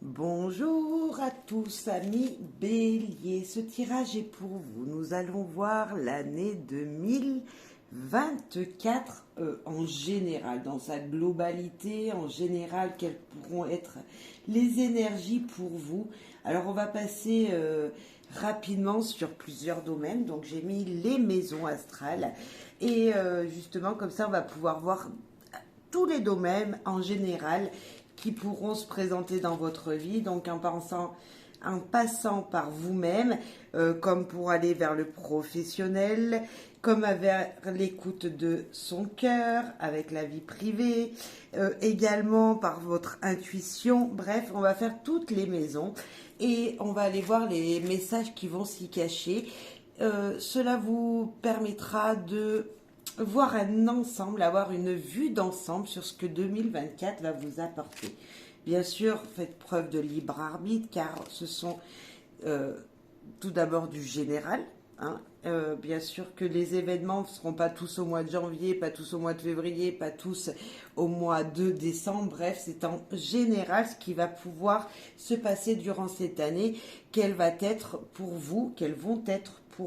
Bonjour à tous amis Bélier, ce tirage est pour vous. Nous allons voir l'année 2024 en général, dans sa globalité, en général, quelles pourront être les énergies pour vous. Alors on va passer rapidement sur plusieurs domaines, donc j'ai mis les maisons astrales et justement comme ça on va pouvoir voir tous les domaines en général qui pourront se présenter dans votre vie, donc en passant par vous-même, comme pour aller vers le professionnel, comme vers l'écoute de son cœur, avec la vie privée, également par votre intuition. Bref, on va faire toutes les maisons et on va aller voir les messages qui vont s'y cacher. Cela vous permettra de voir un ensemble, avoir une vue d'ensemble sur ce que 2024 va vous apporter. Bien sûr, faites preuve de libre arbitre car ce sont tout d'abord du général. Bien sûr que les événements ne seront pas tous au mois de janvier, pas tous au mois de février, pas tous au mois de décembre. Bref, c'est en général ce qui va pouvoir se passer durant cette année, quelles vont être pour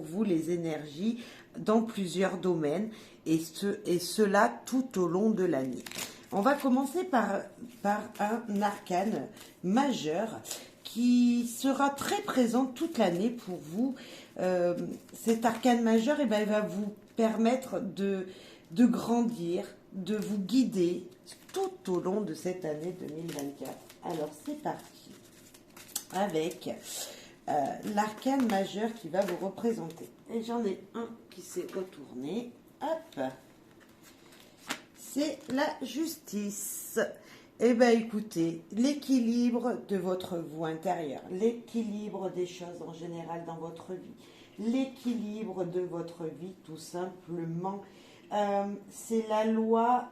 vous les énergies dans plusieurs domaines et cela tout au long de l'année. On va commencer par un arcane majeur qui sera très présent toute l'année pour vous. Cet arcane majeur, il va vous permettre de grandir, de vous guider tout au long de cette année 2024. Alors c'est parti avec l'arcane majeur qui va vous représenter. Et j'en ai un qui s'est retourné. Hop, c'est la justice. Eh bien, écoutez, l'équilibre de votre vous intérieur, l'équilibre des choses en général dans votre vie, l'équilibre de votre vie, tout simplement. C'est la loi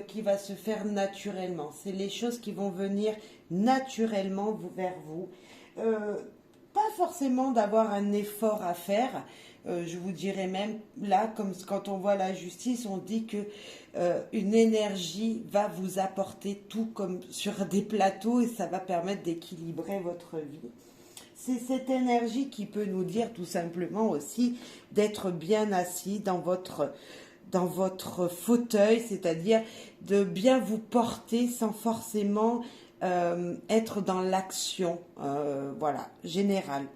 qui va se faire naturellement. C'est les choses qui vont venir naturellement vers vous. Pas forcément d'avoir un effort à faire. Je vous dirais même, là, comme quand on voit la justice, on dit que une énergie va vous apporter tout comme sur des plateaux et ça va permettre d'équilibrer votre vie. C'est cette énergie qui peut nous dire tout simplement aussi d'être bien assis dans votre fauteuil, c'est-à-dire de bien vous porter sans forcément être dans l'action, voilà, générale.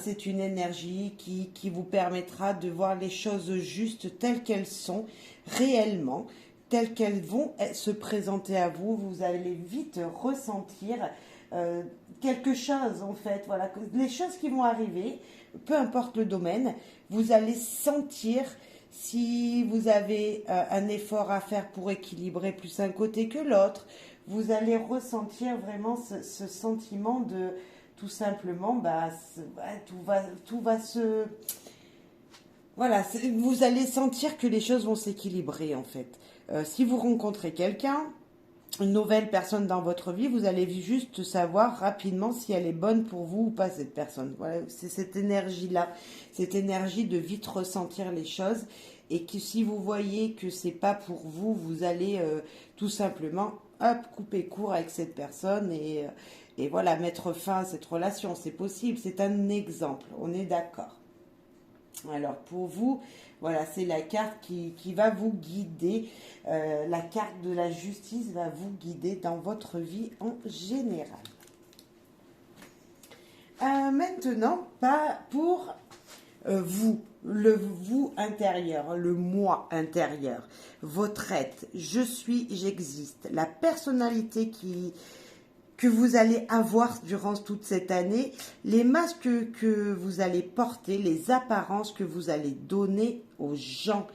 C'est une énergie qui vous permettra de voir les choses justes telles qu'elles sont, réellement, telles qu'elles vont se présenter à vous. Vous allez vite ressentir quelque chose, en fait. Voilà, les choses qui vont arriver, peu importe le domaine, vous allez sentir si vous avez un effort à faire pour équilibrer plus un côté que l'autre. Vous allez ressentir vraiment ce sentiment de tout simplement, tout va se... Voilà, vous allez sentir que les choses vont s'équilibrer en fait. Si vous rencontrez quelqu'un, une nouvelle personne dans votre vie, vous allez juste savoir rapidement si elle est bonne pour vous ou pas cette personne. Voilà, c'est cette énergie-là, cette énergie de vite ressentir les choses et que si vous voyez que c'est pas pour vous, vous allez tout simplement hop couper court avec cette personne et voilà mettre fin à cette relation. C'est possible, c'est un exemple. On est d'accord. Alors pour vous, voilà, c'est la carte qui va vous guider. La carte de la justice va vous guider dans votre vie en général. Maintenant, pas pour vous, le vous intérieur, le moi intérieur, votre être, je suis, j'existe, la personnalité que vous allez avoir durant toute cette année, les masques que vous allez porter, les apparences que vous allez donner aux gens.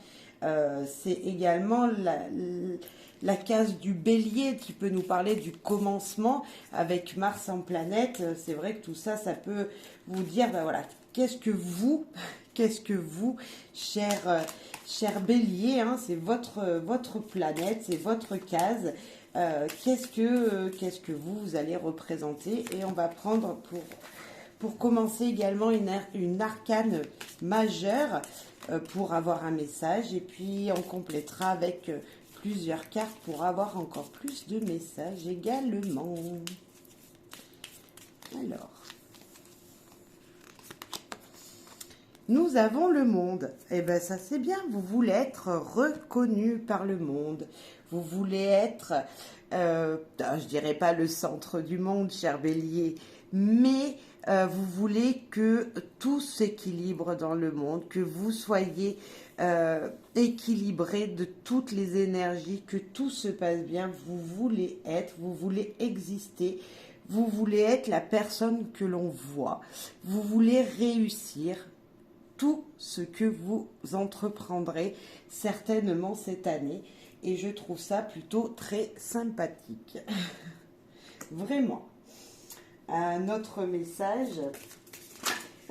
C'est également la case du bélier qui peut nous parler du commencement avec Mars en planète. C'est vrai que tout ça, ça peut vous dire, voilà, qu'est-ce que vous, cher bélier, c'est votre planète, c'est votre case. Qu'est-ce que vous allez représenter, et on va prendre pour commencer également une arcane majeure pour avoir un message, et puis on complétera avec plusieurs cartes pour avoir encore plus de messages également. Nous avons le monde. Eh bien, ça c'est bien. Vous voulez être reconnu par le monde. Vous voulez être, je dirais pas le centre du monde, cher Bélier, mais vous voulez que tout s'équilibre dans le monde, que vous soyez équilibré de toutes les énergies, que tout se passe bien. Vous voulez être, vous voulez exister. Vous voulez être la personne que l'on voit. Vous voulez réussir tout ce que vous entreprendrez certainement cette année. Et je trouve ça plutôt très sympathique. Vraiment. Un autre message,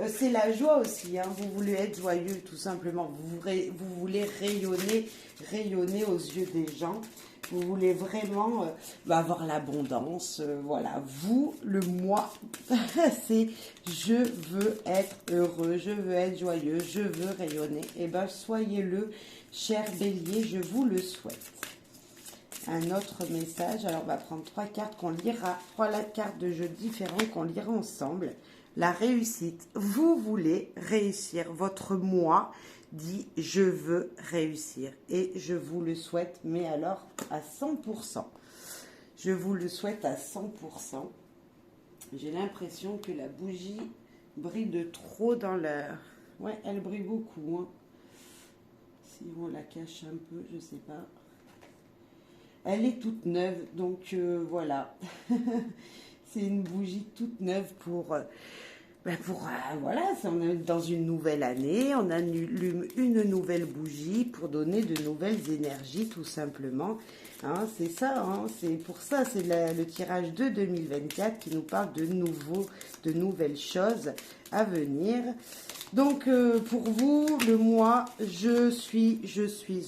c'est la joie aussi. Hein. Vous voulez être joyeux tout simplement. Vous voulez rayonner aux yeux des gens. Vous voulez vraiment avoir l'abondance. Voilà, vous, le moi, c'est je veux être heureux, je veux être joyeux, je veux rayonner. Eh bien, soyez-le, cher Bélier, je vous le souhaite. Un autre message, alors on va prendre 3 cartes qu'on lira, 3 cartes de jeu différentes qu'on lira ensemble. La réussite, vous voulez réussir, votre moi dit je veux réussir et je vous le souhaite, mais alors à 100%. Je vous le souhaite à 100%. J'ai l'impression que la bougie brille de trop dans l'air. Ouais, elle brille beaucoup. Hein. Si on la cache un peu, je sais pas. Elle est toute neuve, donc voilà. C'est une bougie toute neuve pour voilà, on est dans une nouvelle année, on allume une nouvelle bougie pour donner de nouvelles énergies tout simplement. Hein, c'est ça, hein, c'est pour ça, c'est le tirage de 2024 qui nous parle de nouvelles choses à venir. Donc pour vous, le mois, je suis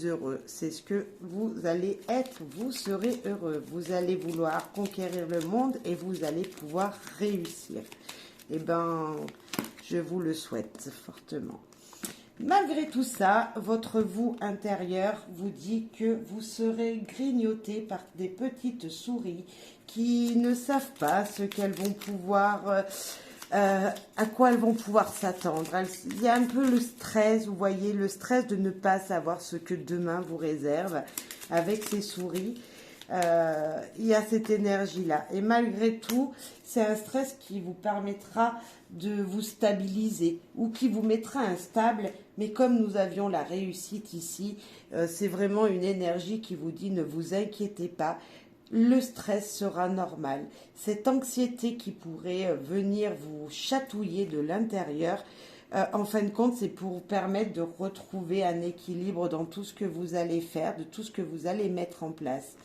heureux. C'est ce que vous allez être, vous serez heureux. Vous allez vouloir conquérir le monde et vous allez pouvoir réussir. Eh bien, je vous le souhaite fortement. Malgré tout ça, votre vous intérieur vous dit que vous serez grignoté par des petites souris qui ne savent pas ce qu'elles vont pouvoir, à quoi elles vont pouvoir s'attendre. Il y a un peu le stress, vous voyez, le stress de ne pas savoir ce que demain vous réserve avec ces souris. Il y a cette énergie-là. Et malgré tout, c'est un stress qui vous permettra de vous stabiliser ou qui vous mettra instable. Mais comme nous avions la réussite ici, c'est vraiment une énergie qui vous dit ne vous inquiétez pas. Le stress sera normal. Cette anxiété qui pourrait venir vous chatouiller de l'intérieur, en fin de compte, c'est pour vous permettre de retrouver un équilibre dans tout ce que vous allez faire, de tout ce que vous allez mettre en place.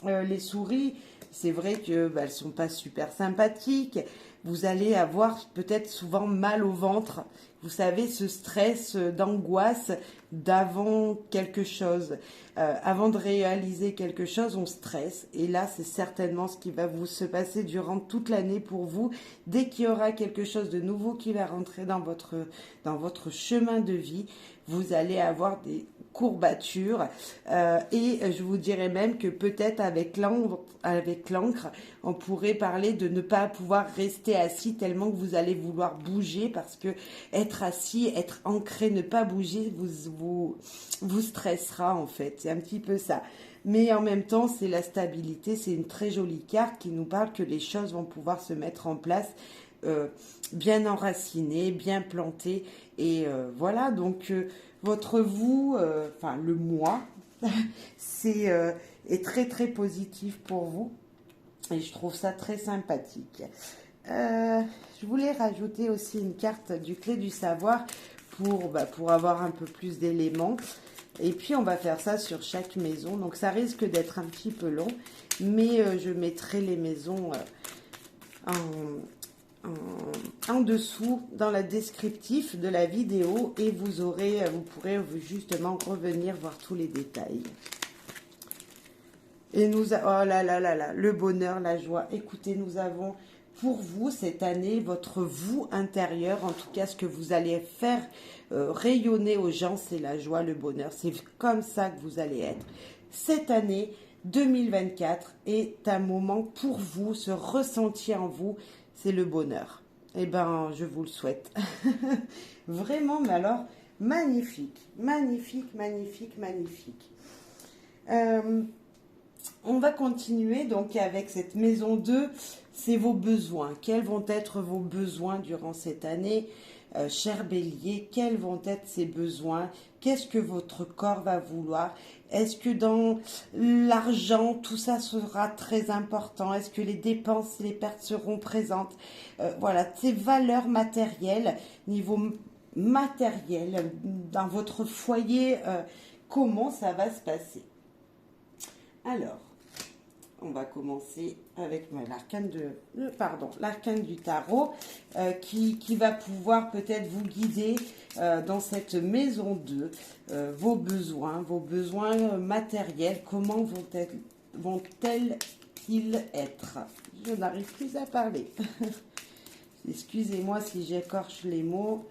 Les souris, c'est vrai que elles sont pas super sympathiques. Vous allez avoir peut-être souvent mal au ventre. Vous savez, ce stress d'angoisse d'avant quelque chose. Avant de réaliser quelque chose, on stresse. Et là, c'est certainement ce qui va vous se passer durant toute l'année pour vous. Dès qu'il y aura quelque chose de nouveau qui va rentrer dans votre chemin de vie, vous allez avoir des courbatures et je vous dirais même que peut-être avec l'encre, on pourrait parler de ne pas pouvoir rester assis tellement que vous allez vouloir bouger parce que être assis, être ancré, ne pas bouger vous stressera en fait. C'est un petit peu ça. Mais en même temps, c'est la stabilité. C'est une très jolie carte qui nous parle que les choses vont pouvoir se mettre en place bien enracinées, bien plantées. Et voilà, donc votre vous, enfin le moi, est très très positif pour vous. Et je trouve ça très sympathique. Je voulais rajouter aussi une carte du clé du savoir pour avoir un peu plus d'éléments. Et puis on va faire ça sur chaque maison. Donc ça risque d'être un petit peu long. Mais je mettrai les maisons en dessous dans la descriptif de la vidéo. Et vous pourrez justement revenir voir tous les détails. Et oh là là là là, le bonheur, la joie. Écoutez, nous avons pour vous cette année, votre vous intérieur, en tout cas ce que vous allez faire rayonner aux gens, c'est la joie, le bonheur. C'est comme ça que vous allez être. Cette année 2024 est un moment pour vous, se ressentir en vous, c'est le bonheur. Eh ben, je vous le souhaite. Vraiment, mais alors, magnifique, magnifique, magnifique, magnifique. On va continuer donc avec cette maison 2, c'est vos besoins. Quels vont être vos besoins durant cette année, cher Bélier? Quels vont être ces besoins? Qu'est-ce que votre corps va vouloir? Est-ce que dans l'argent, tout ça sera très important? Est-ce que les dépenses, les pertes seront présentes? Voilà, ces valeurs matérielles, niveau matériel, dans votre foyer, comment ça va se passer? Alors, on va commencer avec l'arcane du tarot qui va pouvoir peut-être vous guider dans cette maison 2, vos besoins matériels, comment vont-ils être? Je n'arrive plus à parler. Excusez-moi si j'écorche les mots.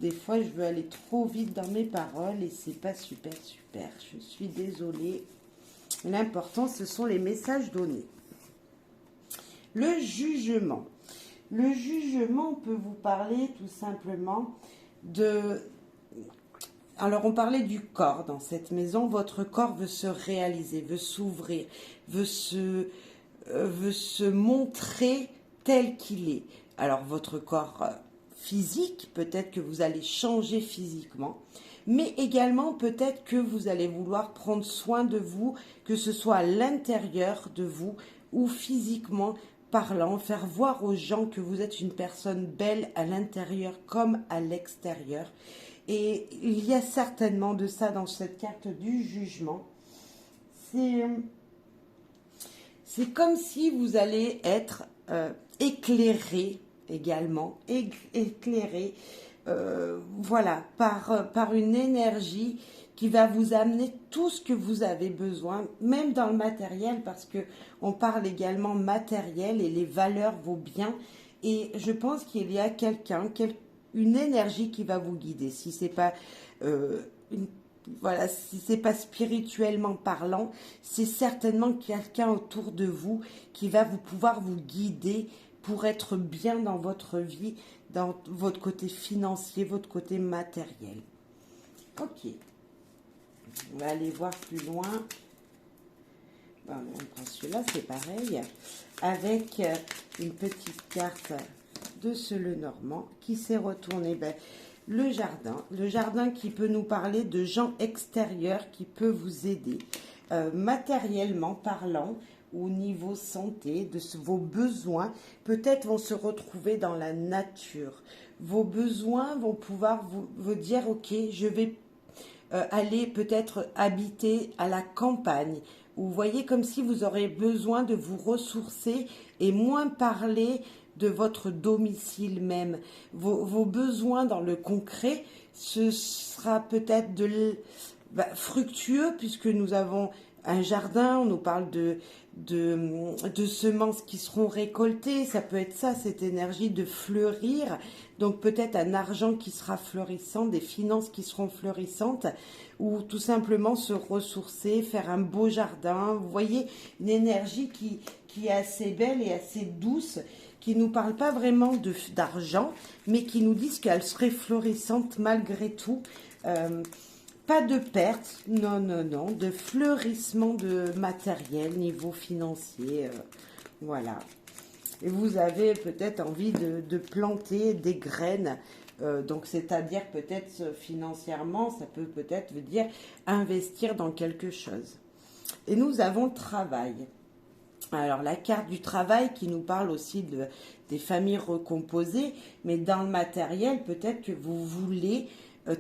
Des fois, je veux aller trop vite dans mes paroles et c'est pas super. Je suis désolée. L'important, ce sont les messages donnés. Le jugement. Le jugement peut vous parler tout simplement de... Alors, on parlait du corps dans cette maison. Votre corps veut se réaliser, veut s'ouvrir, veut se montrer tel qu'il est. Alors, votre corps physique, peut-être que vous allez changer physiquement, mais également peut-être que vous allez vouloir prendre soin de vous, que ce soit à l'intérieur de vous ou physiquement parlant, faire voir aux gens que vous êtes une personne belle à l'intérieur comme à l'extérieur. Et il y a certainement de ça dans cette carte du jugement. C'est comme si vous allez être éclairé également, éclairé, voilà, par une énergie qui va vous amener tout ce que vous avez besoin, même dans le matériel, parce que on parle également matériel et les valeurs, vos biens. Et je pense qu'il y a une énergie qui va vous guider. Si c'est pas voilà, si c'est pas spirituellement parlant, c'est certainement quelqu'un autour de vous qui va pouvoir vous guider pour être bien dans votre vie, dans votre côté financier, votre côté matériel. Ok. On va aller voir plus loin. Bon, on prend celui-là, c'est pareil. Avec une petite carte de ce Lenormand qui s'est retourné. Le jardin qui peut nous parler de gens extérieurs qui peuvent vous aider. Matériellement parlant, au niveau santé, vos besoins, peut-être vont se retrouver dans la nature. Vos besoins vont pouvoir vous dire, ok, je vais aller peut-être habiter à la campagne. Vous voyez, comme si vous aurez besoin de vous ressourcer et moins parler de votre domicile même. Vos besoins dans le concret, ce sera peut-être fructueux puisque nous avons un jardin, on nous parle de semences qui seront récoltées, ça peut être ça, cette énergie de fleurir, donc peut-être un argent qui sera fleurissant, des finances qui seront fleurissantes, ou tout simplement se ressourcer, faire un beau jardin. Vous voyez, une énergie qui est assez belle et assez douce, qui ne nous parle pas vraiment d'argent, mais qui nous disent qu'elle serait florissante malgré tout. Pas de perte, non, de fleurissement de matériel, niveau financier, voilà. Et vous avez peut-être envie de planter des graines, donc c'est-à-dire peut-être financièrement, ça peut peut-être veut dire investir dans quelque chose. Et nous avons le travail. Alors la carte du travail qui nous parle aussi des familles recomposées, mais dans le matériel, peut-être que vous voulez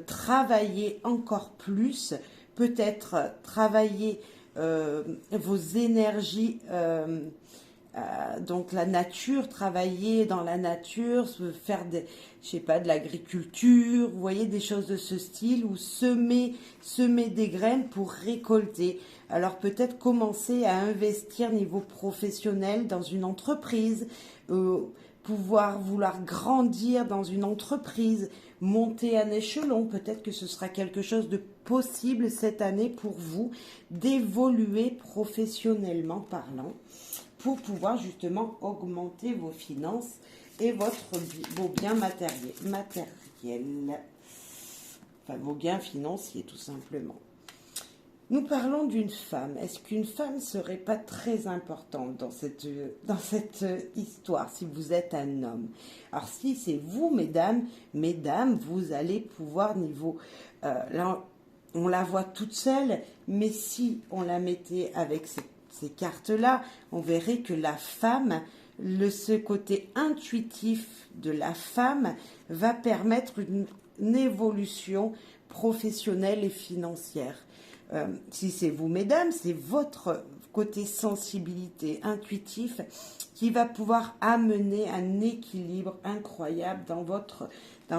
travailler encore plus, peut-être travailler vos énergies, donc la nature, travailler dans la nature, faire je sais pas, de l'agriculture, vous voyez, des choses de ce style, ou semer des graines pour récolter. Alors peut-être commencer à investir niveau professionnel dans une entreprise, vouloir grandir dans une entreprise, monter un échelon, peut-être que ce sera quelque chose de possible cette année pour vous, d'évoluer professionnellement parlant, pour pouvoir justement augmenter vos finances et vos biens matériels, enfin vos gains financiers tout simplement. Nous parlons d'une femme. Est-ce qu'une femme serait pas très importante dans cette histoire si vous êtes un homme? Alors si c'est vous, mesdames, vous allez pouvoir là, on la voit toute seule, mais si on la mettait avec ces cartes-là, on verrait que la femme, ce côté intuitif de la femme va permettre une évolution professionnelle et financière. Si c'est vous, mesdames, c'est votre côté sensibilité, intuitif, qui va pouvoir amener un équilibre incroyable dans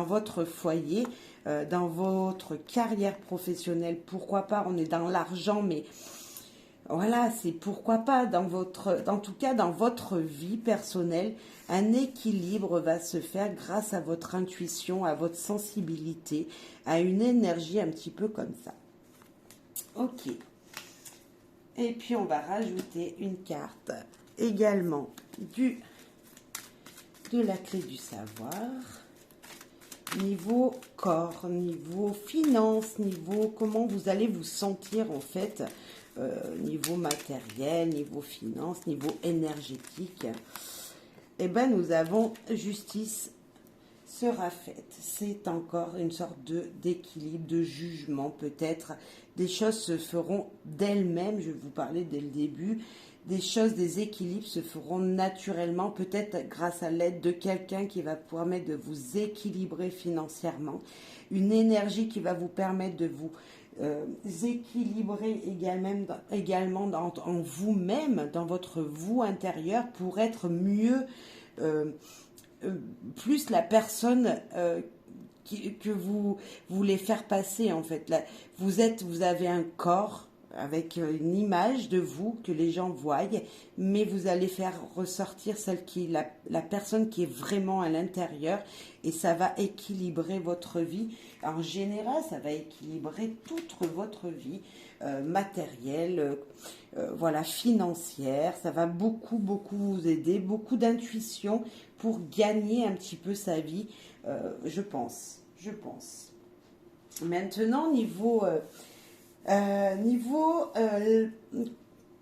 votre foyer, dans votre carrière professionnelle. Pourquoi pas, on est dans l'argent, mais voilà, c'est pourquoi pas, en tout cas dans votre vie personnelle, un équilibre va se faire grâce à votre intuition, à votre sensibilité, à une énergie un petit peu comme ça. Ok. Et puis on va rajouter une carte également de la clé du savoir. Niveau corps, niveau finance, niveau comment vous allez vous sentir en fait, niveau matériel, niveau finance, niveau énergétique. Eh bien nous avons justice sera faite. C'est encore une sorte d'équilibre, de jugement peut-être. Des choses se feront d'elles-mêmes, je vais vous parler dès le début. Des équilibres se feront naturellement, peut-être grâce à l'aide de quelqu'un qui va permettre de vous équilibrer financièrement. Une énergie qui va vous permettre de vous équilibrer également en vous-même, dans votre vous intérieur, pour être mieux... plus la personne que vous voulez faire passer en fait. Là, vous avez un corps avec une image de vous que les gens voient, mais vous allez faire ressortir la personne qui est vraiment à l'intérieur, et ça va équilibrer votre vie. En général, ça va équilibrer toute votre vie matérielle, voilà, financière. Ça va beaucoup vous aider, beaucoup d'intuition pour gagner un petit peu sa vie, je pense. Maintenant, niveau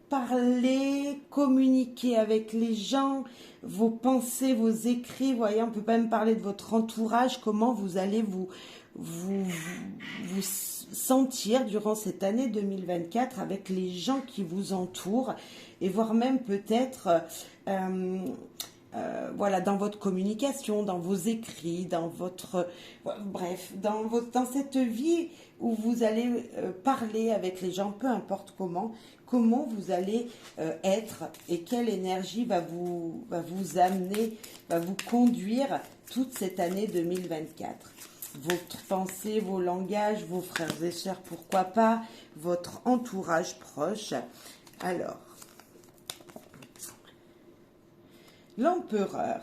parler, communiquer avec les gens, vos pensées, vos écrits, voyez, on peut pas même parler de votre entourage, comment vous allez vous sentir durant cette année 2024 avec les gens qui vous entourent, et voire même peut-être voilà, dans votre communication, dans vos écrits, bref, dans cette vie où vous allez parler avec les gens, peu importe comment vous allez être, et quelle énergie va vous amener, va vous conduire toute cette année 2024. Votre pensée, vos langages, vos frères et sœurs, pourquoi pas, votre entourage proche. Alors, l'empereur.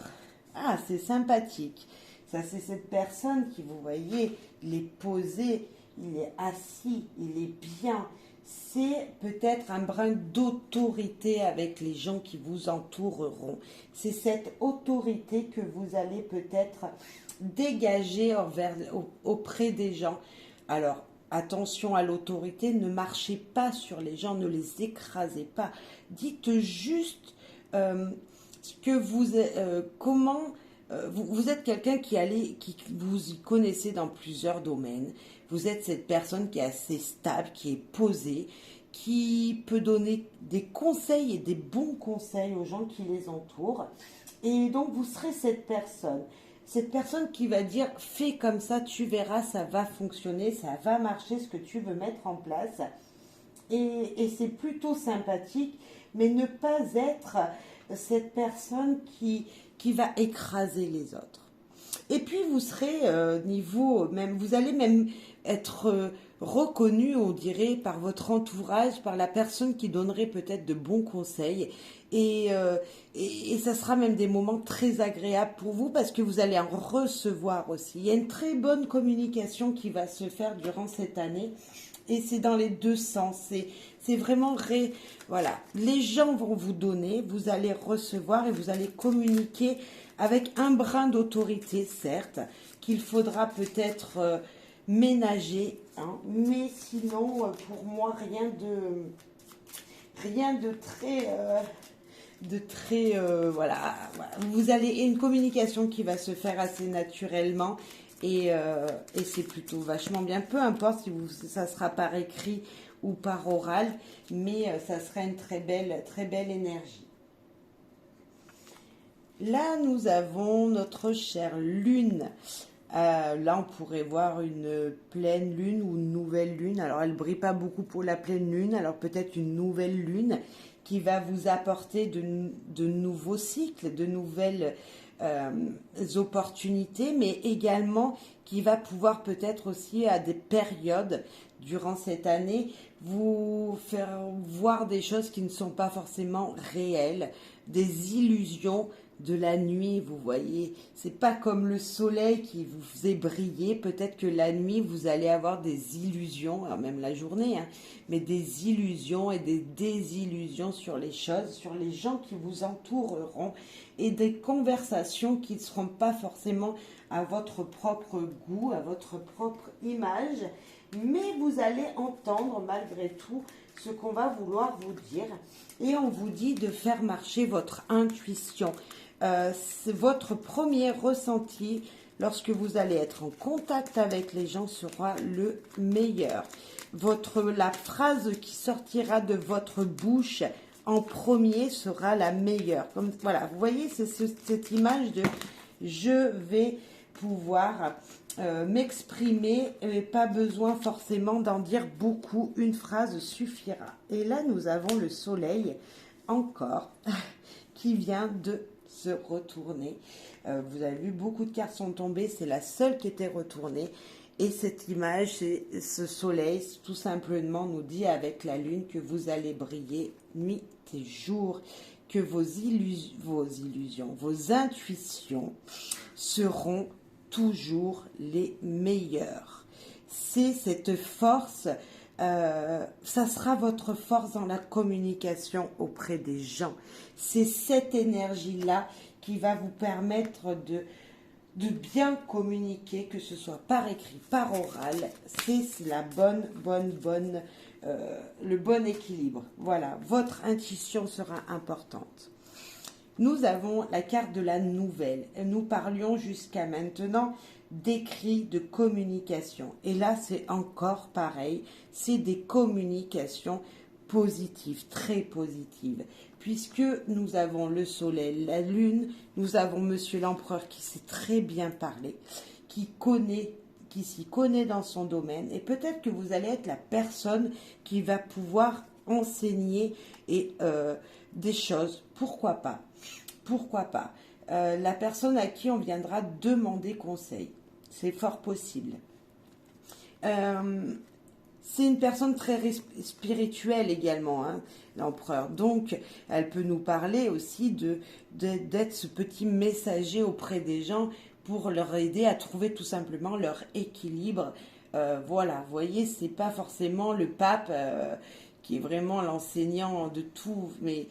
Ah, c'est sympathique. Ça, c'est cette personne qui, vous voyez, il est posé, il est assis, il est bien. C'est peut-être un brin d'autorité avec les gens qui vous entoureront. C'est cette autorité que vous allez peut-être dégager auprès des gens. Alors, attention à l'autorité, ne marchez pas sur les gens, ne les écrasez pas. Dites juste que vous êtes quelqu'un qui vous y connaissez dans plusieurs domaines. Vous êtes cette personne qui est assez stable, qui est posée, qui peut donner des conseils et des bons conseils aux gens qui les entourent. Et donc, vous serez cette personne qui va dire « fais comme ça, tu verras, ça va fonctionner, ça va marcher, ce que tu veux mettre en place ». Et c'est plutôt sympathique, mais ne pas être cette personne qui va écraser les autres. Et puis vous serez vous allez même être reconnu, on dirait, par votre entourage, par la personne qui donnerait peut-être de bons conseils, et ça sera même des moments très agréables pour vous, parce que vous allez en recevoir aussi. Il y a une très bonne communication qui va se faire durant cette année, Et c'est dans les deux sens. C'est vraiment... Voilà. Les gens vont vous donner, vous allez recevoir et vous allez communiquer avec un brin d'autorité, certes, qu'il faudra peut-être ménager. Hein, mais sinon, pour moi, rien de très... voilà. Vous allez... Une communication qui va se faire assez naturellement. Et c'est plutôt vachement bien, peu importe si ça sera par écrit ou par oral, mais ça sera une très belle énergie. Là, nous avons notre chère lune. Là, on pourrait voir une pleine lune ou une nouvelle lune. Alors, elle ne brille pas beaucoup pour la pleine lune, alors peut-être une nouvelle lune qui va vous apporter de nouveaux cycles, de nouvelles opportunités, mais également qui va pouvoir peut-être aussi à des périodes durant cette année vous faire voir des choses qui ne sont pas forcément réelles, des illusions de la nuit, vous voyez. C'est pas comme le soleil qui vous faisait briller. Peut-être que la nuit, vous allez avoir des illusions, alors même la journée, hein, mais des illusions et des désillusions sur les choses, sur les gens qui vous entoureront et des conversations qui ne seront pas forcément à votre propre goût, à votre propre image, mais vous allez entendre malgré tout ce qu'on va vouloir vous dire. Et on vous dit de faire marcher votre intuition. Votre premier ressenti lorsque vous allez être en contact avec les gens sera le meilleur. La phrase qui sortira de votre bouche en premier sera la meilleure. Comme, voilà, vous voyez, c'est cette image de je vais pouvoir m'exprimer et pas besoin forcément d'en dire beaucoup. Une phrase suffira. Et là, nous avons le soleil encore qui vient de se retourner. Vous avez vu, beaucoup de cartes sont tombées, c'est la seule qui était retournée. Et cette image, ce soleil, tout simplement nous dit avec la lune que vous allez briller nuit et jour, que vos illusions, vos intuitions seront toujours les meilleures. C'est cette force, ça sera votre force dans la communication auprès des gens. C'est cette énergie-là qui va vous permettre de bien communiquer, que ce soit par écrit, par oral. C'est la le bon équilibre. Voilà, votre intuition sera importante. Nous avons la carte de la nouvelle. Nous parlions jusqu'à maintenant d'écrit, de communication. Et là, c'est encore pareil. C'est des communications positives, très positives. Puisque nous avons le soleil, la lune, nous avons monsieur l'empereur qui sait très bien parler, qui s'y connaît dans son domaine. Et peut-être que vous allez être la personne qui va pouvoir enseigner des choses. Pourquoi pas? Pourquoi pas? La personne à qui on viendra demander conseil. C'est fort possible. C'est une personne très spirituelle également, hein, l'empereur. Donc, elle peut nous parler aussi d'être ce petit messager auprès des gens pour leur aider à trouver tout simplement leur équilibre. Voilà, vous voyez, c'est pas forcément le pape qui est vraiment l'enseignant de tout, mais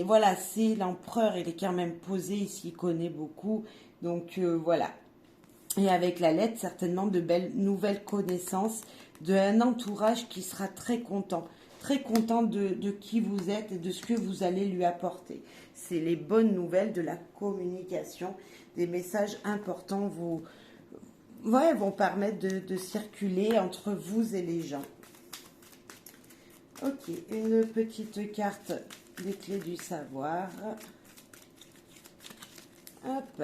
voilà, c'est l'empereur, il est quand même posé, il s'y connaît beaucoup. Donc, voilà. Et avec la lettre, certainement de belles nouvelles connaissances, d'un entourage qui sera très content de qui vous êtes et de ce que vous allez lui apporter. C'est les bonnes nouvelles de la communication, des messages importants vont permettre de circuler entre vous et les gens. Ok, une petite carte des clés du savoir. Hop,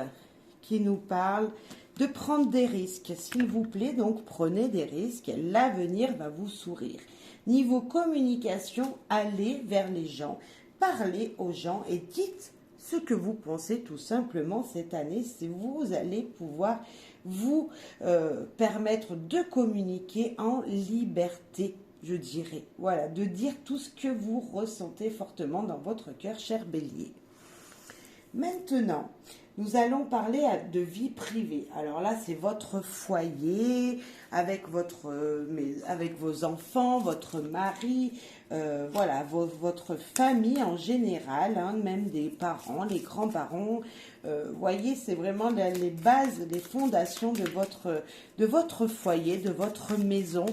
qui nous parle de prendre des risques. S'il vous plaît, donc prenez des risques. L'avenir va vous sourire. Niveau communication, allez vers les gens, parlez aux gens et dites ce que vous pensez tout simplement cette année. Si vous allez pouvoir vous permettre de communiquer en liberté, je dirais. Voilà, de dire tout ce que vous ressentez fortement dans votre cœur, cher Bélier. Maintenant, Nous allons parler de vie privée. Alors là, c'est votre foyer, avec avec vos enfants, votre mari, voilà, votre famille en général, hein, même des parents, les grands-parents. Voyez, c'est vraiment les bases, les fondations de votre foyer, de votre maison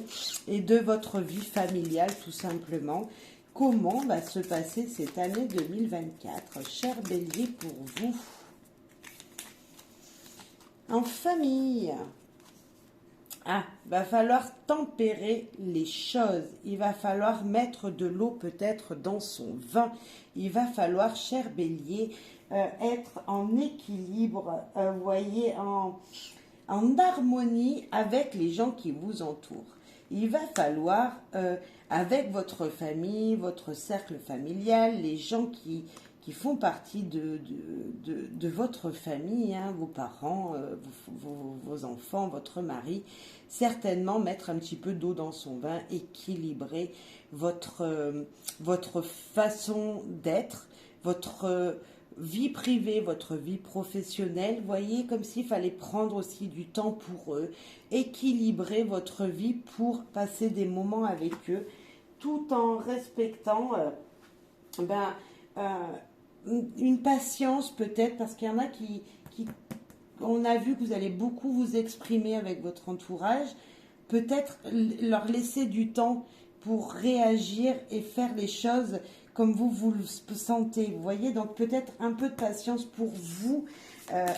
et de votre vie familiale, tout simplement. Comment va se passer cette année 2024, cher Bélier, pour vous? En famille, va falloir tempérer les choses. Il va falloir mettre de l'eau peut-être dans son vin. Il va falloir, cher Bélier, être en équilibre, vous voyez, en harmonie avec les gens qui vous entourent. Il va falloir, avec votre famille, votre cercle familial, les gens qui font partie de votre famille, hein, vos parents, vos enfants, votre mari, certainement mettre un petit peu d'eau dans son vin, équilibrer votre façon d'être, votre vie privée, votre vie professionnelle, voyez, comme s'il fallait prendre aussi du temps pour eux, équilibrer votre vie pour passer des moments avec eux, tout en respectant une patience peut-être, parce qu'il y en a on a vu que vous allez beaucoup vous exprimer avec votre entourage, peut-être leur laisser du temps pour réagir et faire les choses comme vous le sentez, vous voyez, donc peut-être un peu de patience pour vous,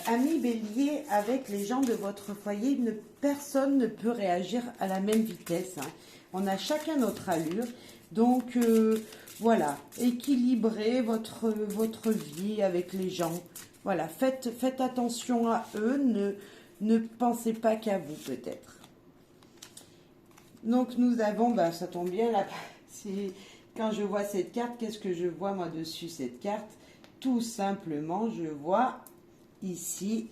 amis Bélier, avec les gens de votre foyer. Personne ne peut réagir à la même vitesse, hein. On a chacun notre allure, donc voilà, équilibrez votre vie avec les gens. Voilà, faites attention à eux, ne pensez pas qu'à vous peut-être. Donc nous avons, ça tombe bien, là, quand je vois cette carte, qu'est-ce que je vois moi dessus cette carte? Tout simplement, je vois ici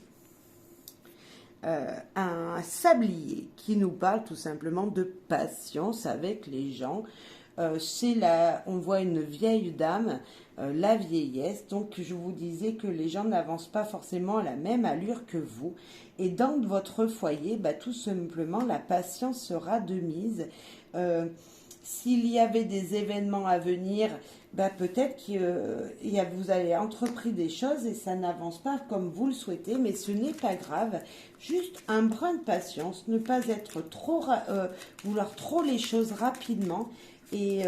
un sablier qui nous parle tout simplement de patience avec les gens. On voit une vieille dame, la vieillesse, donc je vous disais que les gens n'avancent pas forcément à la même allure que vous, et dans votre foyer, tout simplement la patience sera de mise. S'il y avait des événements à venir, peut-être que vous avez entrepris des choses et ça n'avance pas comme vous le souhaitez, mais ce n'est pas grave. Juste un brin de patience, ne pas être vouloir trop les choses rapidement, et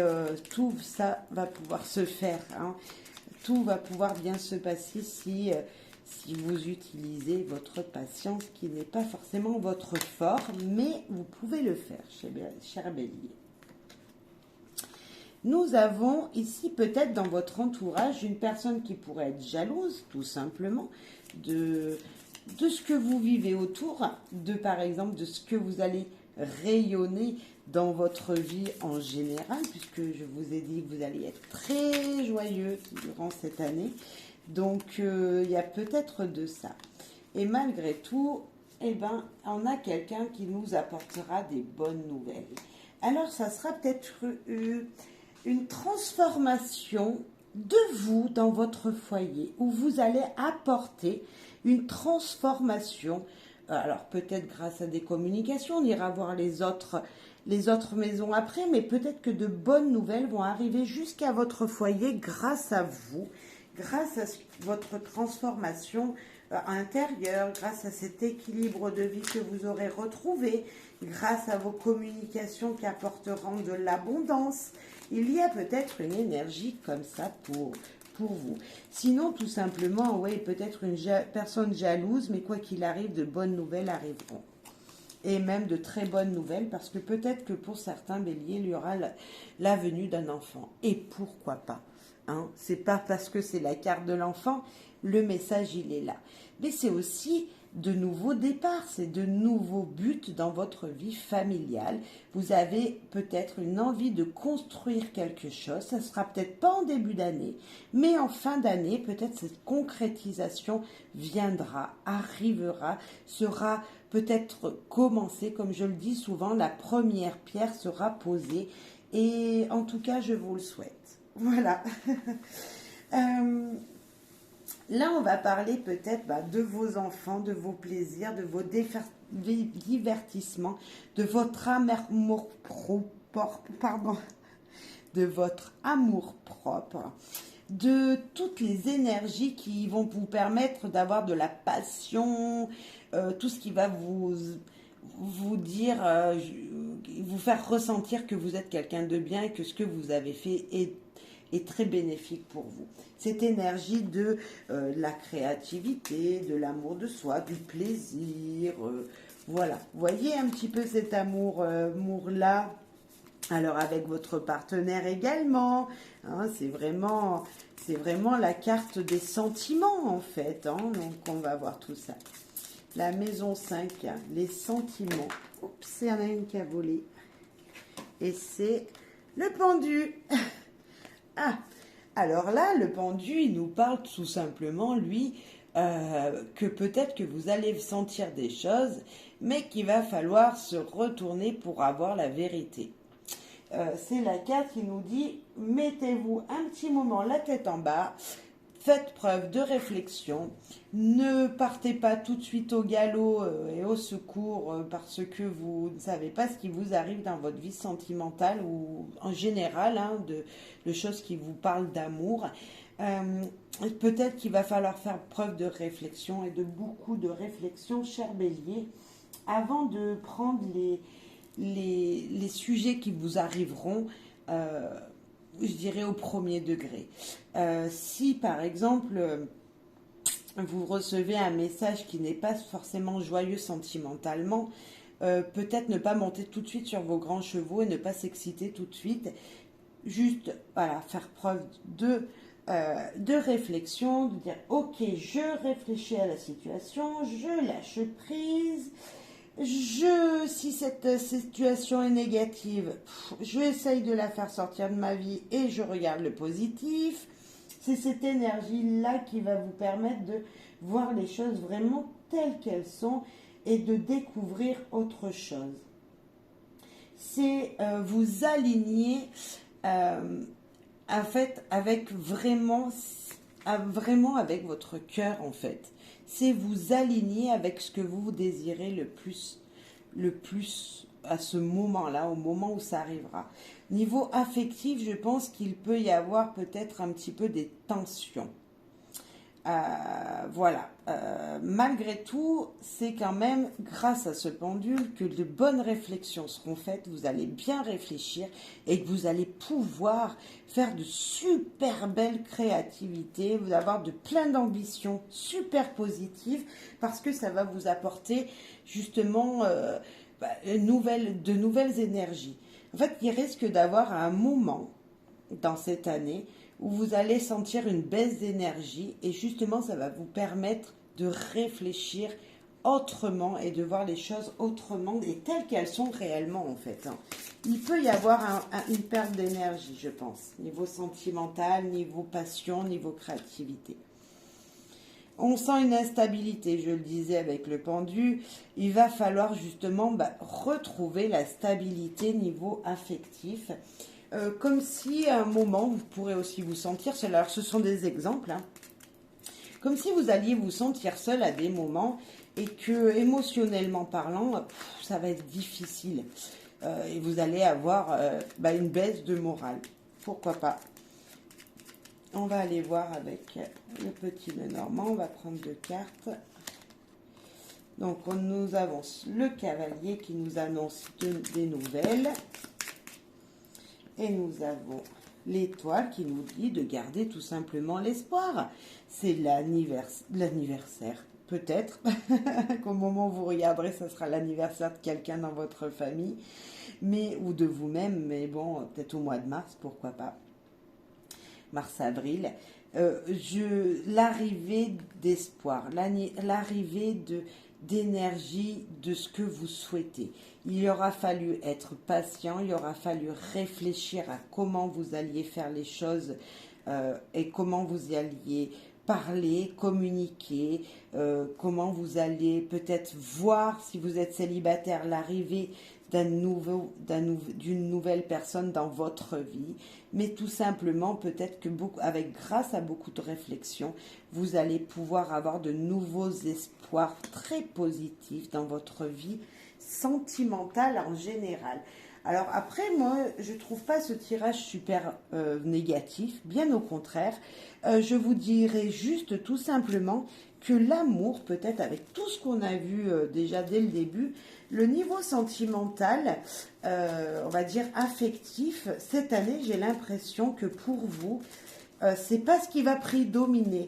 tout ça va pouvoir se faire, hein. Tout va pouvoir bien se passer si vous utilisez votre patience, qui n'est pas forcément votre fort, mais vous pouvez le faire, cher Bélier. Nous avons ici peut-être dans votre entourage une personne qui pourrait être jalouse, tout simplement, de ce que vous vivez autour, par exemple, de ce que vous allez rayonner dans votre vie en général, puisque je vous ai dit que vous allez être très joyeux durant cette année. Donc, il y a peut-être de ça. Et malgré tout, on a quelqu'un qui nous apportera des bonnes nouvelles. Alors, ça sera peut-être une transformation de vous dans votre foyer, où vous allez apporter une transformation. Alors peut-être grâce à des communications, on ira voir les autres maisons après, mais peut-être que de bonnes nouvelles vont arriver jusqu'à votre foyer grâce à vous, grâce à votre transformation intérieure, grâce à cet équilibre de vie que vous aurez retrouvé, grâce à vos communications qui apporteront de l'abondance. Il y a peut-être une énergie comme ça pour vous. Sinon, tout simplement, oui, peut-être une personne jalouse, mais quoi qu'il arrive, de bonnes nouvelles arriveront. Et même de très bonnes nouvelles, parce que peut-être que pour certains béliers, il y aura la venue d'un enfant. Et pourquoi pas, hein? C'est pas parce que c'est la carte de l'enfant, le message, il est là. Mais c'est aussi de nouveaux départs, c'est de nouveaux buts dans votre vie familiale. Vous avez peut-être une envie de construire quelque chose. Ça sera peut-être pas en début d'année, mais en fin d'année, peut-être cette concrétisation viendra, arrivera, sera peut-être commencée. Comme je le dis souvent, la première pierre sera posée. Et en tout cas, je vous le souhaite. Voilà. Là, on va parler peut-être de vos enfants, de vos plaisirs, de vos divertissements, de votre amour pardon, de votre amour propre, de toutes les énergies qui vont vous permettre d'avoir de la passion, tout ce qui va vous dire, vous faire ressentir que vous êtes quelqu'un de bien et que ce que vous avez fait est très bénéfique pour vous. Cette énergie de la créativité, de l'amour de soi, du plaisir, voilà. Voyez un petit peu cet amour-là. Alors avec votre partenaire également, hein, c'est vraiment la carte des sentiments en fait. Hein, donc on va voir tout ça. La maison 5, les sentiments. Oups, il y en a une qui a volé. Et c'est le pendu. Ah, alors là, le pendu, il nous parle tout simplement, lui, que peut-être que vous allez sentir des choses, mais qu'il va falloir se retourner pour avoir la vérité. C'est la carte qui nous dit, mettez-vous un petit moment la tête en bas, faites preuve de réflexion, ne partez pas tout de suite au galop et au secours parce que vous ne savez pas ce qui vous arrive dans votre vie sentimentale ou en général, hein, de choses qui vous parlent d'amour. Peut-être qu'il va falloir faire preuve de réflexion et de beaucoup de réflexion, cher Bélier, avant de prendre les sujets qui vous arriveront, je dirais au premier degré. Si par exemple vous recevez un message qui n'est pas forcément joyeux sentimentalement, peut-être ne pas monter tout de suite sur vos grands chevaux et ne pas s'exciter tout de suite. Juste, voilà, faire preuve de réflexion, de dire ok, je réfléchis à la situation, je lâche prise. Si cette situation est négative, je essaye de la faire sortir de ma vie et je regarde le positif. C'est cette énergie-là qui va vous permettre de voir les choses vraiment telles qu'elles sont et de découvrir autre chose. C'est vous aligner en fait avec vraiment avec votre cœur en fait. C'est vous aligner avec ce que vous désirez le plus à ce moment-là, au moment où ça arrivera. Niveau affectif, je pense qu'il peut y avoir peut-être un petit peu des tensions. Voilà. Malgré tout, c'est quand même grâce à ce pendule que de bonnes réflexions seront faites. Vous allez bien réfléchir et que vous allez pouvoir faire de super belles créativités. Vous allez avoir de plein d'ambitions super positives parce que ça va vous apporter justement de nouvelles énergies. En fait, il risque d'avoir un moment dans cette année où vous allez sentir une baisse d'énergie et justement ça va vous permettre de réfléchir autrement et de voir les choses autrement et telles qu'elles sont réellement en fait. Il peut y avoir une perte d'énergie, je pense, niveau sentimental, niveau passion, niveau créativité. On sent une instabilité, je le disais avec le pendu. Il va falloir justement retrouver la stabilité niveau affectif. Comme si à un moment, vous pourrez aussi vous sentir seul. Alors ce sont des exemples. Hein. Comme si vous alliez vous sentir seul à des moments et que émotionnellement parlant, ça va être difficile. Et vous allez avoir une baisse de morale. Pourquoi pas? On va aller voir avec le petit Lenormand. On va prendre 2 cartes. Donc nous avons le cavalier qui nous annonce des nouvelles. Et nous avons l'étoile qui nous dit de garder tout simplement l'espoir. C'est l'anniversaire, peut-être qu'au moment où vous regarderez, ça sera l'anniversaire de quelqu'un dans votre famille, ou de vous-même, mais bon, peut-être au mois de mars, pourquoi pas. Mars-avril. L'arrivée d'espoir, l'arrivée d'énergie de ce que vous souhaitez. Il aura fallu être patient, il aura fallu réfléchir à comment vous alliez faire les choses et comment vous alliez parler, communiquer, comment vous allez peut-être voir, si vous êtes célibataire, l'arrivée d'une nouvelle personne dans votre vie, mais tout simplement peut-être que grâce à beaucoup de réflexion, vous allez pouvoir avoir de nouveaux espoirs très positifs dans votre vie sentimentale en général. Alors après, moi, je trouve pas ce tirage super négatif, bien au contraire. Je vous dirais juste tout simplement que l'amour, peut-être avec tout ce qu'on a vu déjà dès le début, le niveau sentimental, on va dire affectif, cette année, j'ai l'impression que pour vous, c'est pas ce qui va prédominer.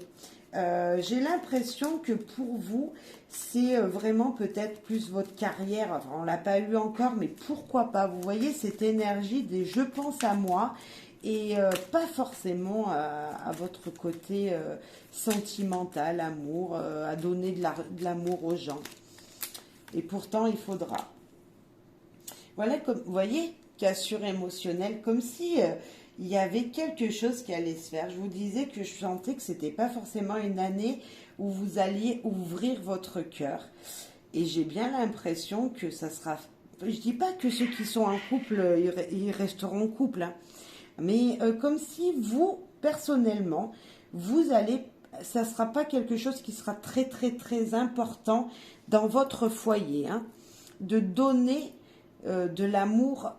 J'ai l'impression que pour vous, c'est vraiment peut-être plus votre carrière. Enfin, on l'a pas eu encore, mais pourquoi pas? Vous voyez cette énergie des je pense à moi et pas forcément à votre côté sentimental, amour, à donner de l'amour aux gens. Et pourtant, il faudra. Voilà, comme vous voyez, cassure émotionnelle, comme si il y avait quelque chose qui allait se faire. Je vous disais que je sentais que c'était pas forcément une année où vous alliez ouvrir votre cœur. Et j'ai bien l'impression que ça sera. Je dis pas que ceux qui sont en couple, ils resteront en couple, hein. Mais comme si vous, personnellement, vous allez. Ça ne sera pas quelque chose qui sera très très très important dans votre foyer, hein, de donner de l'amour.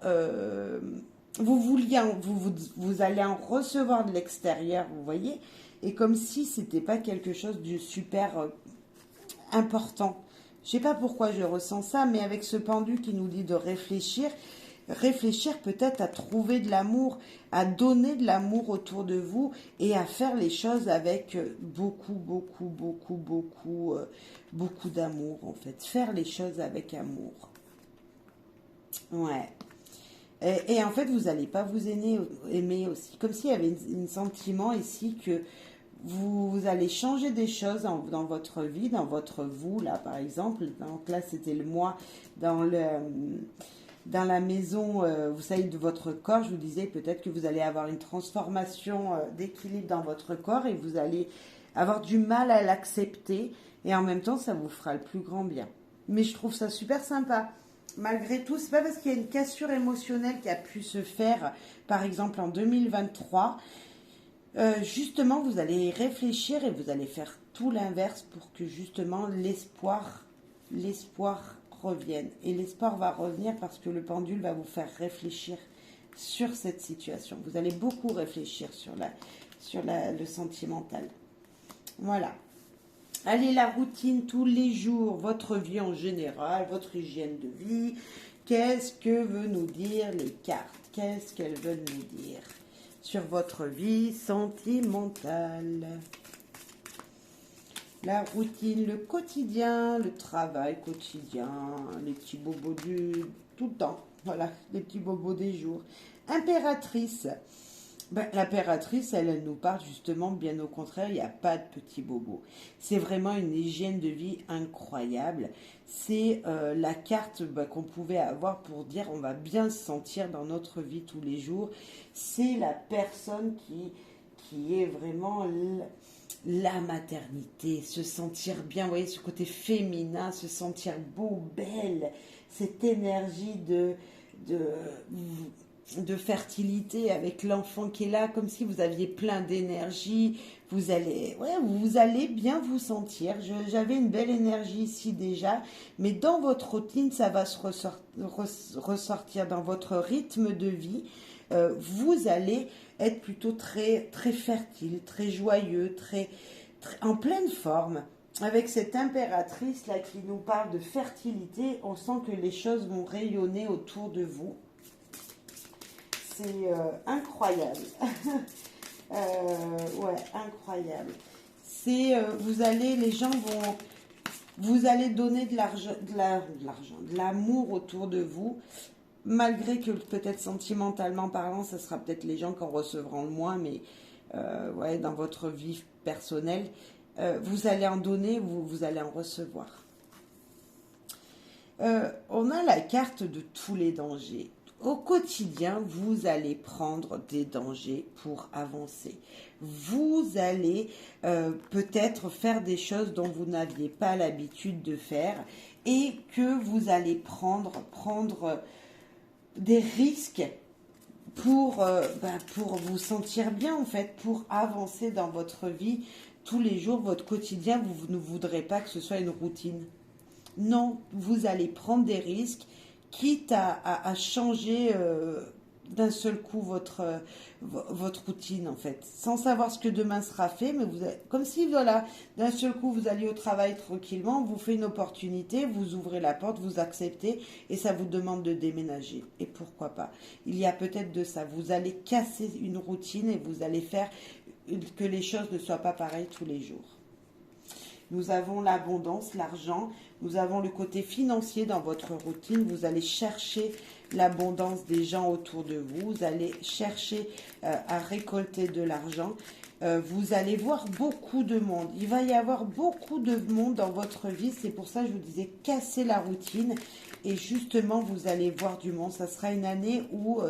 Vous allez en recevoir de l'extérieur, vous voyez, et comme si c'était pas quelque chose de super important. Je sais pas pourquoi je ressens ça, mais avec ce pendu qui nous dit de réfléchir, réfléchir peut-être à trouver de l'amour, à donner de l'amour autour de vous et à faire les choses avec beaucoup d'amour en fait. Faire les choses avec amour. Ouais. Et en fait, vous n'allez pas vous aimer aussi. Comme s'il y avait un sentiment ici que vous allez changer des choses dans votre vie, dans votre vous, là, par exemple. Donc là, c'était le moi dans la maison, vous savez, de votre corps. Je vous disais peut-être que vous allez avoir une transformation d'équilibre dans votre corps et vous allez avoir du mal à l'accepter. Et en même temps, ça vous fera le plus grand bien. Mais je trouve ça super sympa. Malgré tout, c'est pas parce qu'il y a une cassure émotionnelle qui a pu se faire, par exemple en 2023, justement vous allez réfléchir et vous allez faire tout l'inverse pour que justement l'espoir revienne. Et l'espoir va revenir parce que le pendule va vous faire réfléchir sur cette situation. Vous allez beaucoup réfléchir sur le sentimental. Voilà. Allez, la routine tous les jours, votre vie en général, votre hygiène de vie. Qu'est-ce que veulent nous dire les cartes? Qu'est-ce qu'elles veulent nous dire sur votre vie sentimentale? La routine, le quotidien, le travail quotidien, les petits bobos tout le temps. Voilà, les petits bobos des jours. Impératrice. Ben, l'impératrice, elle nous parle justement, bien au contraire, il n'y a pas de petits bobos. C'est vraiment une hygiène de vie incroyable. C'est la carte qu'on pouvait avoir pour dire on va bien se sentir dans notre vie tous les jours. C'est la personne qui est vraiment la maternité, se sentir bien, vous voyez, ce côté féminin, se sentir beau, belle, cette énergie de fertilité avec l'enfant qui est là, comme si vous aviez plein d'énergie, vous allez bien vous sentir. J'avais une belle énergie ici déjà, mais dans votre routine, ça va se ressortir dans votre rythme de vie. Vous allez être plutôt très, très fertile, très joyeux, très en pleine forme. Avec cette impératrice là qui nous parle de fertilité, on sent que les choses vont rayonner autour de vous. C'est incroyable. Ouais, incroyable. Vous allez donner de l'amour autour de vous, malgré que peut-être sentimentalement parlant, ça sera peut-être les gens qui en recevront le moins, mais ouais, dans votre vie personnelle, vous allez en donner, vous allez en recevoir. On a la carte de tous les dangers. Au quotidien, vous allez prendre des dangers pour avancer. Vous allez peut-être faire des choses dont vous n'aviez pas l'habitude de faire et que vous allez prendre des risques pour vous sentir bien en fait, pour avancer dans votre vie tous les jours, votre quotidien. Vous ne voudrez pas que ce soit une routine. Non, vous allez prendre des risques, quitte à changer d'un seul coup votre routine en fait, sans savoir ce que demain sera fait, mais comme si voilà, d'un seul coup vous alliez au travail tranquillement, vous fait une opportunité, vous ouvrez la porte, vous acceptez et ça vous demande de déménager. Et pourquoi pas? Il y a peut-être de ça, vous allez casser une routine et vous allez faire que les choses ne soient pas pareilles tous les jours. Nous avons l'abondance, l'argent, nous avons le côté financier dans votre routine. Vous allez chercher l'abondance des gens autour de vous. Vous allez chercher à récolter de l'argent. Vous allez voir beaucoup de monde. Il va y avoir beaucoup de monde dans votre vie. C'est pour ça que je vous disais casser la routine. Et justement, vous allez voir du monde. Ça sera une année où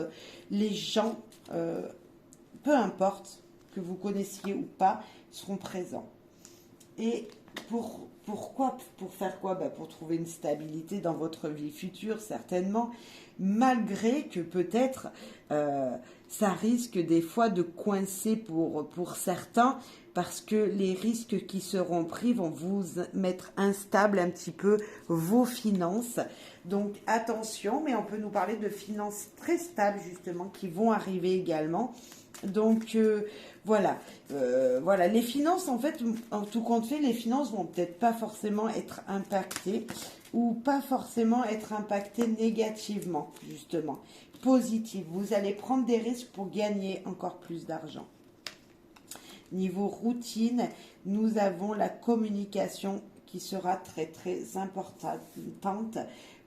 les gens, peu importe que vous connaissiez ou pas, seront présents. Et pourquoi? Pour faire quoi? Pour trouver une stabilité dans votre vie future, certainement, malgré que peut-être ça risque des fois de coincer pour certains, parce que les risques qui seront pris vont vous mettre instable un petit peu vos finances. Donc attention, mais on peut nous parler de finances très stables justement qui vont arriver également. Donc voilà, les finances en fait, en tout compte fait, les finances vont peut-être pas forcément être impactées ou pas forcément être impactées négativement, justement, positive. Vous allez prendre des risques pour gagner encore plus d'argent. Niveau routine, nous avons la communication qui sera très très importante.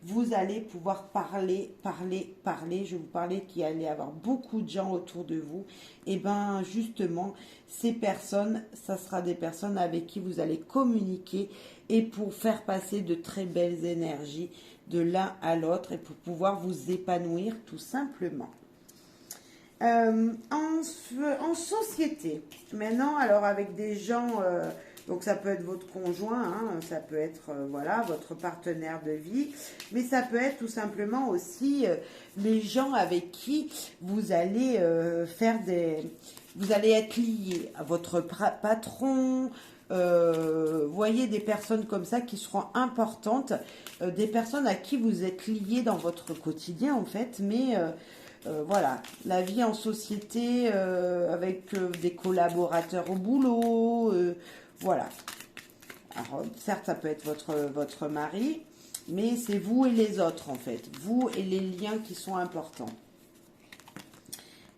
Vous allez pouvoir parler. Je vous parlais qu'il allait y avoir beaucoup de gens autour de vous. Et bien justement, ces personnes, ça sera des personnes avec qui vous allez communiquer et pour faire passer de très belles énergies de l'un à l'autre et pour pouvoir vous épanouir tout simplement. En société, maintenant, alors avec des gens, donc ça peut être votre conjoint, hein, ça peut être voilà, votre partenaire de vie, mais ça peut être tout simplement aussi les gens avec qui vous allez vous allez être lié à votre patron. Voyez des personnes comme ça qui seront importantes, des personnes à qui vous êtes liés dans votre quotidien en fait, mais voilà, la vie en société avec des collaborateurs au boulot, voilà. Alors, certes, ça peut être votre mari, mais c'est vous et les autres en fait, vous et les liens qui sont importants.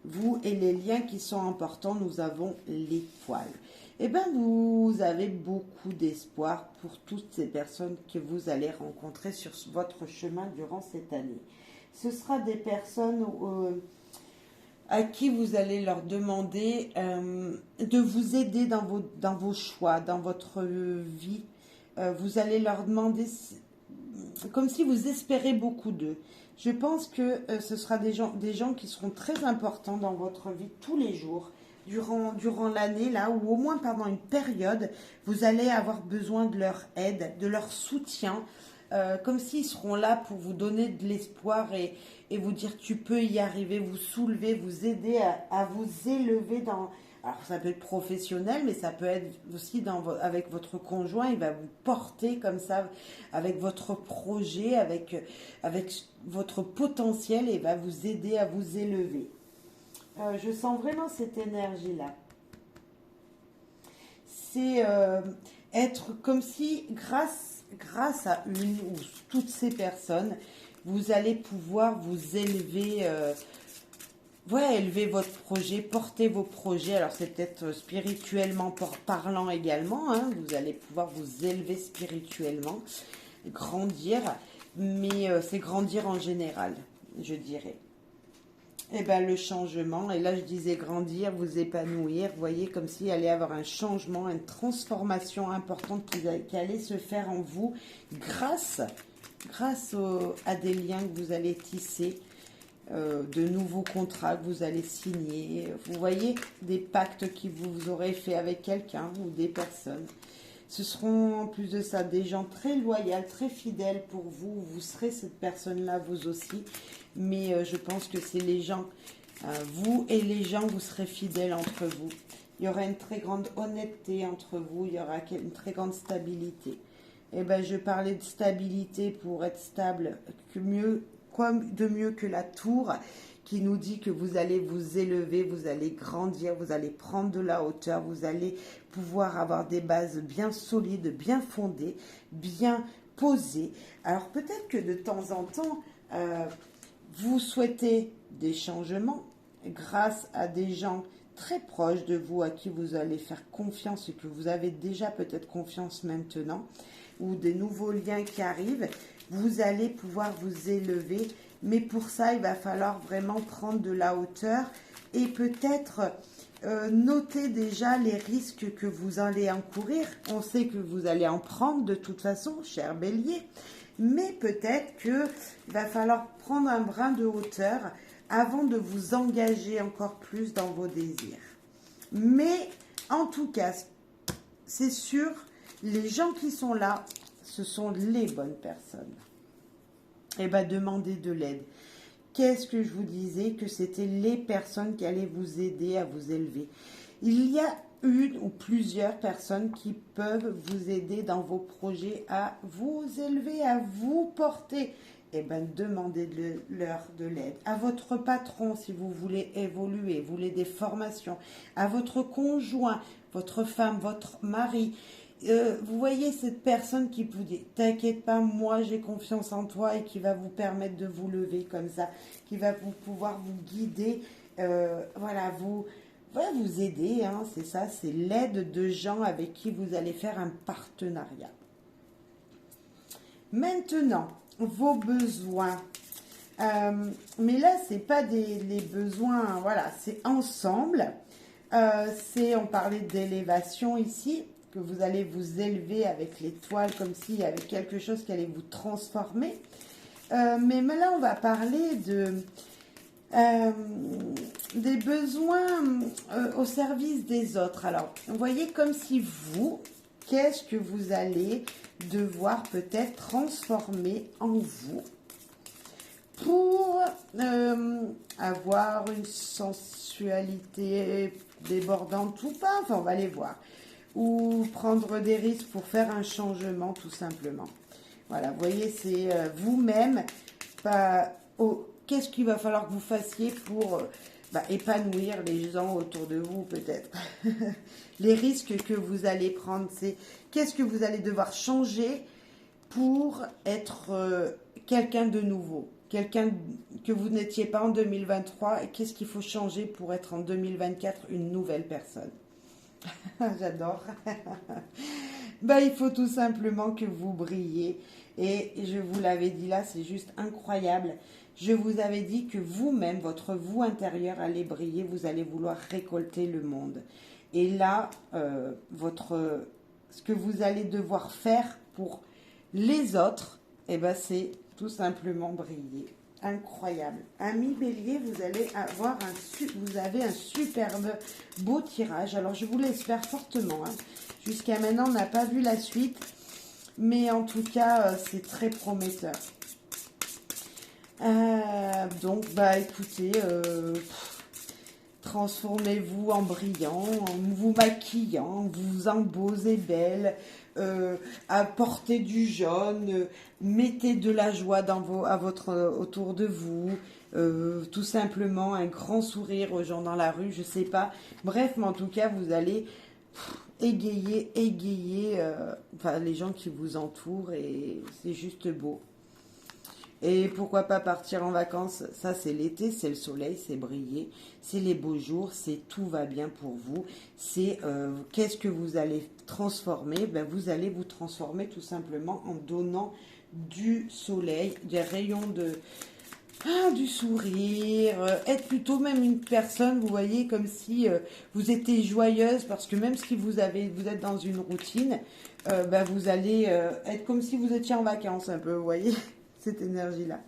Vous et les liens qui sont importants, nous avons l'étoile. Eh bien, vous avez beaucoup d'espoir pour toutes ces personnes que vous allez rencontrer sur votre chemin durant cette année. Ce sera des personnes à qui vous allez leur demander de vous aider dans vos choix, dans votre vie. Vous allez leur demander, comme si vous espérez beaucoup d'eux. Je pense que ce sera des gens qui seront très importants dans votre vie tous les jours, durant l'année, là, ou au moins pendant une période, vous allez avoir besoin de leur aide, de leur soutien, comme s'ils seront là pour vous donner de l'espoir et vous dire tu peux y arriver, vous soulever, vous aider à vous élever dans... Alors ça peut être professionnel, mais ça peut être aussi avec votre conjoint, il va vous porter comme ça, avec votre projet, avec votre potentiel et va vous aider à vous élever. Je sens vraiment cette énergie-là. C'est être comme si, grâce à une ou toutes ces personnes, vous allez pouvoir vous élever, élever votre projet, porter vos projets. Alors c'est peut-être spirituellement parlant également, hein, vous allez pouvoir vous élever spirituellement, grandir, mais c'est grandir en général, je dirais. Eh bien, le changement, et là je disais grandir, vous épanouir, vous voyez, comme s'il allait y avoir un changement, une transformation importante qui allait se faire en vous grâce à des liens que vous allez tisser de nouveaux contrats que vous allez signer. Vous voyez, des pactes que vous aurez fait avec quelqu'un ou des personnes. Ce seront en plus de ça des gens très loyaux, très fidèles pour vous. Vous serez cette personne-là, vous aussi. Mais je pense que c'est les gens, vous et les gens, vous serez fidèles entre vous. Il y aura une très grande honnêteté entre vous. Il y aura une très grande stabilité. Et ben, je parlais de stabilité pour être stable, de mieux que la tour qui nous dit que vous allez vous élever, vous allez grandir, vous allez prendre de la hauteur, vous allez pouvoir avoir des bases bien solides, bien fondées, bien posées. Alors peut-être que de temps en temps, vous souhaitez des changements grâce à des gens très proches de vous, à qui vous allez faire confiance et que vous avez déjà peut-être confiance maintenant, ou des nouveaux liens qui arrivent. Vous allez pouvoir vous élever, mais pour ça, il va falloir vraiment prendre de la hauteur et peut-être noter déjà les risques que vous allez encourir. On sait que vous allez en prendre de toute façon, cher Bélier, mais peut-être qu'il va falloir prendre un brin de hauteur avant de vous engager encore plus dans vos désirs. Mais en tout cas, c'est sûr, les gens qui sont là, ce sont les bonnes personnes. Et bien, demandez de l'aide. Qu'est-ce que je vous disais? Que c'était les personnes qui allaient vous aider à vous élever. Il y a une ou plusieurs personnes qui peuvent vous aider dans vos projets à vous élever, à vous porter. Eh bien, demandez-leur de l'aide. À votre patron, si vous voulez évoluer, vous voulez des formations. À votre conjoint, votre femme, votre mari. Vous voyez cette personne qui vous dit « T'inquiète pas, moi j'ai confiance en toi » et qui va vous permettre de vous lever comme ça, qui va pouvoir vous guider, voilà, vous aider, hein, c'est ça, c'est l'aide de gens avec qui vous allez faire un partenariat. Maintenant, vos besoins. Mais là, c'est pas les besoins, voilà, c'est ensemble. On parlait d'élévation ici, que vous allez vous élever avec l'étoile, comme s'il y avait quelque chose qui allait vous transformer. Mais là, on va parler des besoins au service des autres. Alors, vous voyez, comme si vous, qu'est-ce que vous allez devoir peut-être transformer en vous pour avoir une sensualité débordante ou pas, enfin on va les voir, ou prendre des risques pour faire un changement tout simplement. Voilà, vous voyez, c'est vous-même, qu'est-ce qu'il va falloir que vous fassiez pour épanouir les gens autour de vous peut-être. Les risques que vous allez prendre, c'est qu'est-ce que vous allez devoir changer pour être quelqu'un de nouveau, quelqu'un que vous n'étiez pas en 2023, et qu'est-ce qu'il faut changer pour être en 2024 une nouvelle personne. J'adore. Il faut tout simplement que vous brillez. Et je vous l'avais dit là, c'est juste incroyable. Je vous avais dit que vous-même, votre vous intérieur allait briller, vous allez vouloir récolter le monde. Et là, ce que vous allez devoir faire pour les autres, c'est tout simplement briller. Incroyable. Ami Bélier, vous allez avoir vous avez un superbe beau tirage. Alors, je vous l'espère fortement. Hein. Jusqu'à maintenant, on n'a pas vu la suite. Mais en tout cas, c'est très prometteur. Donc, écoutez, transformez-vous en brillant, en vous maquillant, en vous en beaux et belles, apportez du jaune, mettez de la joie autour de vous, tout simplement un grand sourire aux gens dans la rue, je sais pas. Bref, mais en tout cas, vous allez égayer les gens qui vous entourent et c'est juste beau. Et pourquoi pas partir en vacances? Ça, c'est l'été, c'est le soleil, c'est briller, c'est les beaux jours, c'est tout va bien pour vous. C'est qu'est-ce que vous allez transformer? Vous allez vous transformer tout simplement en donnant du soleil, des rayons du sourire, être plutôt même une personne, vous voyez, comme si vous étiez joyeuse, parce que même si vous êtes dans une routine, vous allez être comme si vous étiez en vacances un peu, vous voyez, cette énergie-là.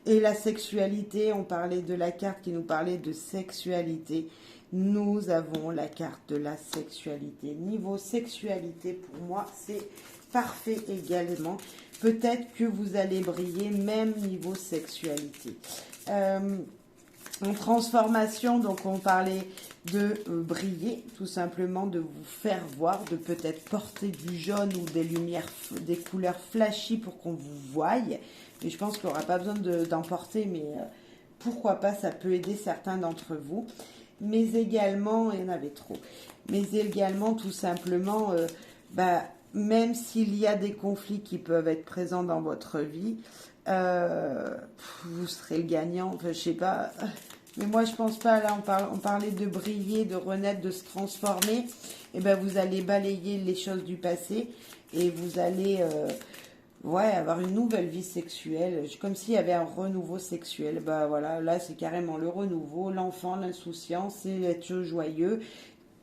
Et la sexualité, on parlait de la carte qui nous parlait de sexualité. Nous avons la carte de la sexualité. Niveau sexualité, pour moi, c'est parfait également. Peut-être que vous allez briller, même niveau sexualité. En transformation, donc on parlait de briller, tout simplement, de vous faire voir, de peut-être porter du jaune ou des lumières, des couleurs flashy pour qu'on vous voie. Mais je pense qu'il n'y aura pas besoin d'en porter, mais pourquoi pas, ça peut aider certains d'entre vous. Mais également, il y en avait trop, mais également tout simplement, même s'il y a des conflits qui peuvent être présents dans votre vie, vous serez le gagnant, enfin, je sais pas, mais moi je pense pas, là on parlait de briller, de renaître, de se transformer, et ben vous allez balayer les choses du passé, et vous allez... ouais, avoir une nouvelle vie sexuelle, comme s'il y avait un renouveau sexuel. Bah voilà, là c'est carrément le renouveau, l'enfant, l'insouciance, c'est être joyeux.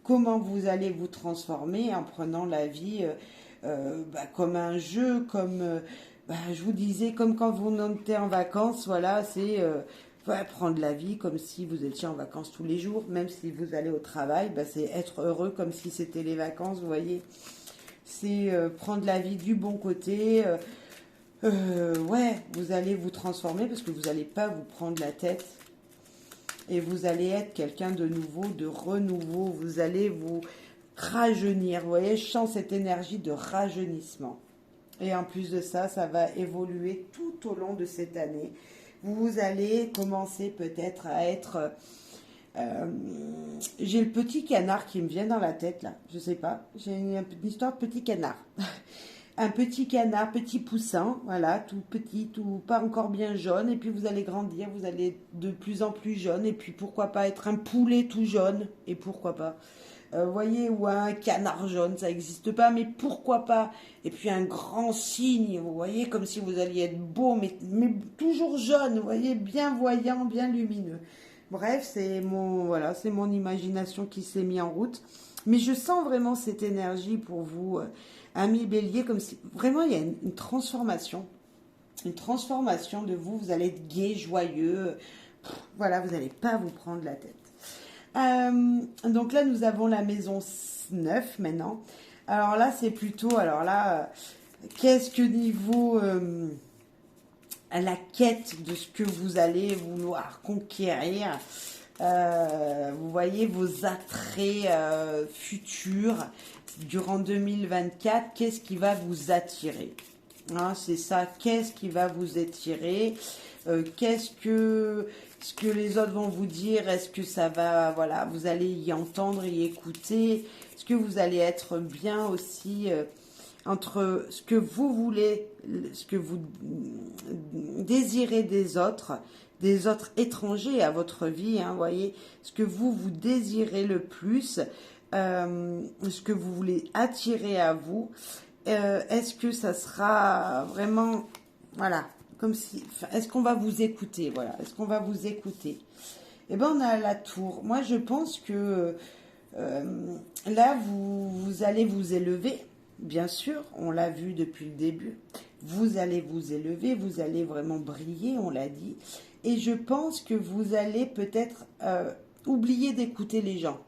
Comment vous allez vous transformer en prenant la vie comme un jeu, comme je vous disais, comme quand vous montez en vacances, voilà, c'est prendre la vie comme si vous étiez en vacances tous les jours, même si vous allez au travail, c'est être heureux comme si c'était les vacances, vous voyez. C'est prendre la vie du bon côté. Ouais, vous allez vous transformer parce que vous n'allez pas vous prendre la tête. Et vous allez être quelqu'un de nouveau, de renouveau. Vous allez vous rajeunir. Vous voyez, je sens cette énergie de rajeunissement. Et en plus de ça, ça va évoluer tout au long de cette année. Vous allez commencer peut-être à être... j'ai le petit canard qui me vient dans la tête là, je sais pas, j'ai une histoire de petit canard. Un petit canard, petit poussin, voilà, tout petit, tout pas encore bien jaune, et puis vous allez grandir, vous allez être de plus en plus jaune, et puis pourquoi pas être un poulet tout jaune, et pourquoi pas, voyez, ou un canard jaune, ça n'existe pas, mais pourquoi pas, et puis un grand cygne, vous voyez, comme si vous alliez être beau, mais toujours jaune, vous voyez, bien voyant, bien lumineux. Bref, c'est mon imagination qui s'est mise en route. Mais je sens vraiment cette énergie pour vous, amis bélier, comme si vraiment il y a une transformation. Une transformation de vous. Vous allez être gai, joyeux. Voilà, vous n'allez pas vous prendre la tête. Donc là, nous avons la maison 9 maintenant. Alors là, c'est plutôt... Alors là, qu'est-ce que niveau... à la quête de ce que vous allez vouloir conquérir. Vous voyez vos attraits futurs durant 2024. Qu'est-ce qui va vous attirer, hein, c'est ça. Qu'est-ce qui va vous attirer, ce que les autres vont vous dire, est-ce que ça va, voilà, vous allez y entendre, y écouter, est-ce que vous allez être bien aussi entre ce que vous voulez, ce que vous désirez des autres étrangers à votre vie, hein, voyez, ce que vous désirez le plus, ce que vous voulez attirer à vous, est-ce que ça sera vraiment, voilà, comme si, est-ce qu'on va vous écouter, voilà, est-ce qu'on va vous écouter? Eh ben, on a la tour. Moi, je pense que là, vous allez vous élever. Bien sûr, on l'a vu depuis le début. Vous allez vous élever, vous allez vraiment briller, on l'a dit. Et je pense que vous allez peut-être oublier d'écouter les gens.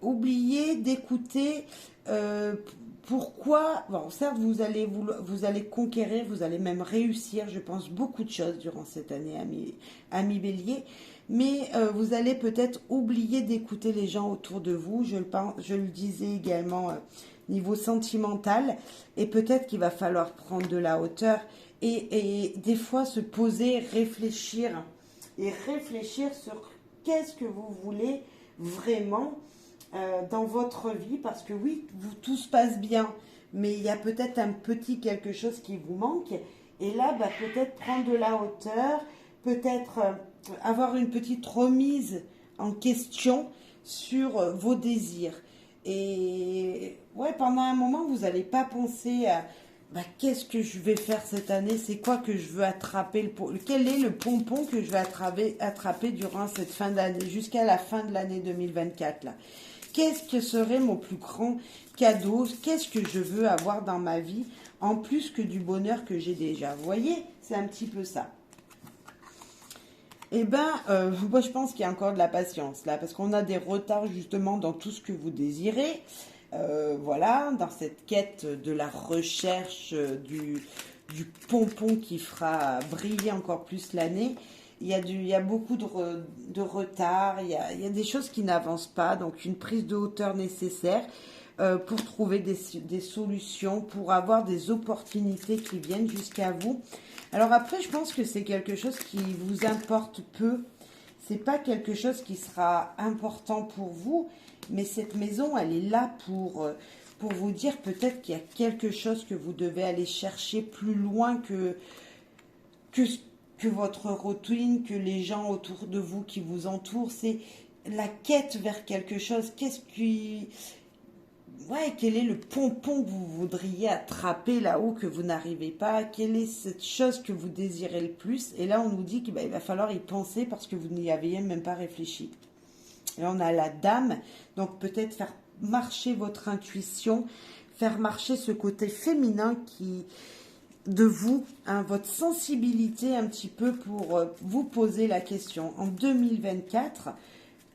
Oublier d'écouter pourquoi. Bon, certes, vous allez conquérir, vous allez même réussir, je pense, beaucoup de choses durant cette année, amis bélier. Mais vous allez peut-être oublier d'écouter les gens autour de vous. Je le disais également niveau sentimental. Et peut-être qu'il va falloir prendre de la hauteur et des fois se poser, réfléchir. Et réfléchir sur qu'est-ce que vous voulez vraiment dans votre vie. Parce que oui, tout se passe bien. Mais il y a peut-être un petit quelque chose qui vous manque. Et là, peut-être prendre de la hauteur. Peut-être... avoir une petite remise en question sur vos désirs. Et ouais, pendant un moment, vous n'allez pas penser à qu'est-ce que je vais faire cette année, c'est quoi que je veux attraper, quel est le pompon que je vais attraper durant cette fin d'année, jusqu'à la fin de l'année 2024 là. Qu'est-ce que serait mon plus grand cadeau? Qu'est-ce que je veux avoir dans ma vie, en plus que du bonheur que j'ai déjà? Vous voyez, c'est un petit peu ça. Eh ben, moi je pense qu'il y a encore de la patience là, parce qu'on a des retards justement dans tout ce que vous désirez. Voilà, dans cette quête de la recherche du pompon qui fera briller encore plus l'année. Il y a beaucoup de retard, il y a des choses qui n'avancent pas, donc une prise de hauteur nécessaire pour trouver des solutions, pour avoir des opportunités qui viennent jusqu'à vous. Alors après, je pense que c'est quelque chose qui vous importe peu. C'est pas quelque chose qui sera important pour vous, mais cette maison, elle est là pour vous dire peut-être qu'il y a quelque chose que vous devez aller chercher plus loin que, que votre routine, que les gens autour de vous qui vous entourent. C'est la quête vers quelque chose. Qu'est-ce qui... Ouais, quel est le pompon que vous voudriez attraper là-haut que vous n'arrivez pas? Quelle est cette chose que vous désirez le plus? Et là, on nous dit qu'il va falloir y penser parce que vous n'y aviez même pas réfléchi. Et là, on a la dame, donc peut-être faire marcher votre intuition, faire marcher ce côté féminin qui de vous, hein, votre sensibilité un petit peu pour vous poser la question. En 2024,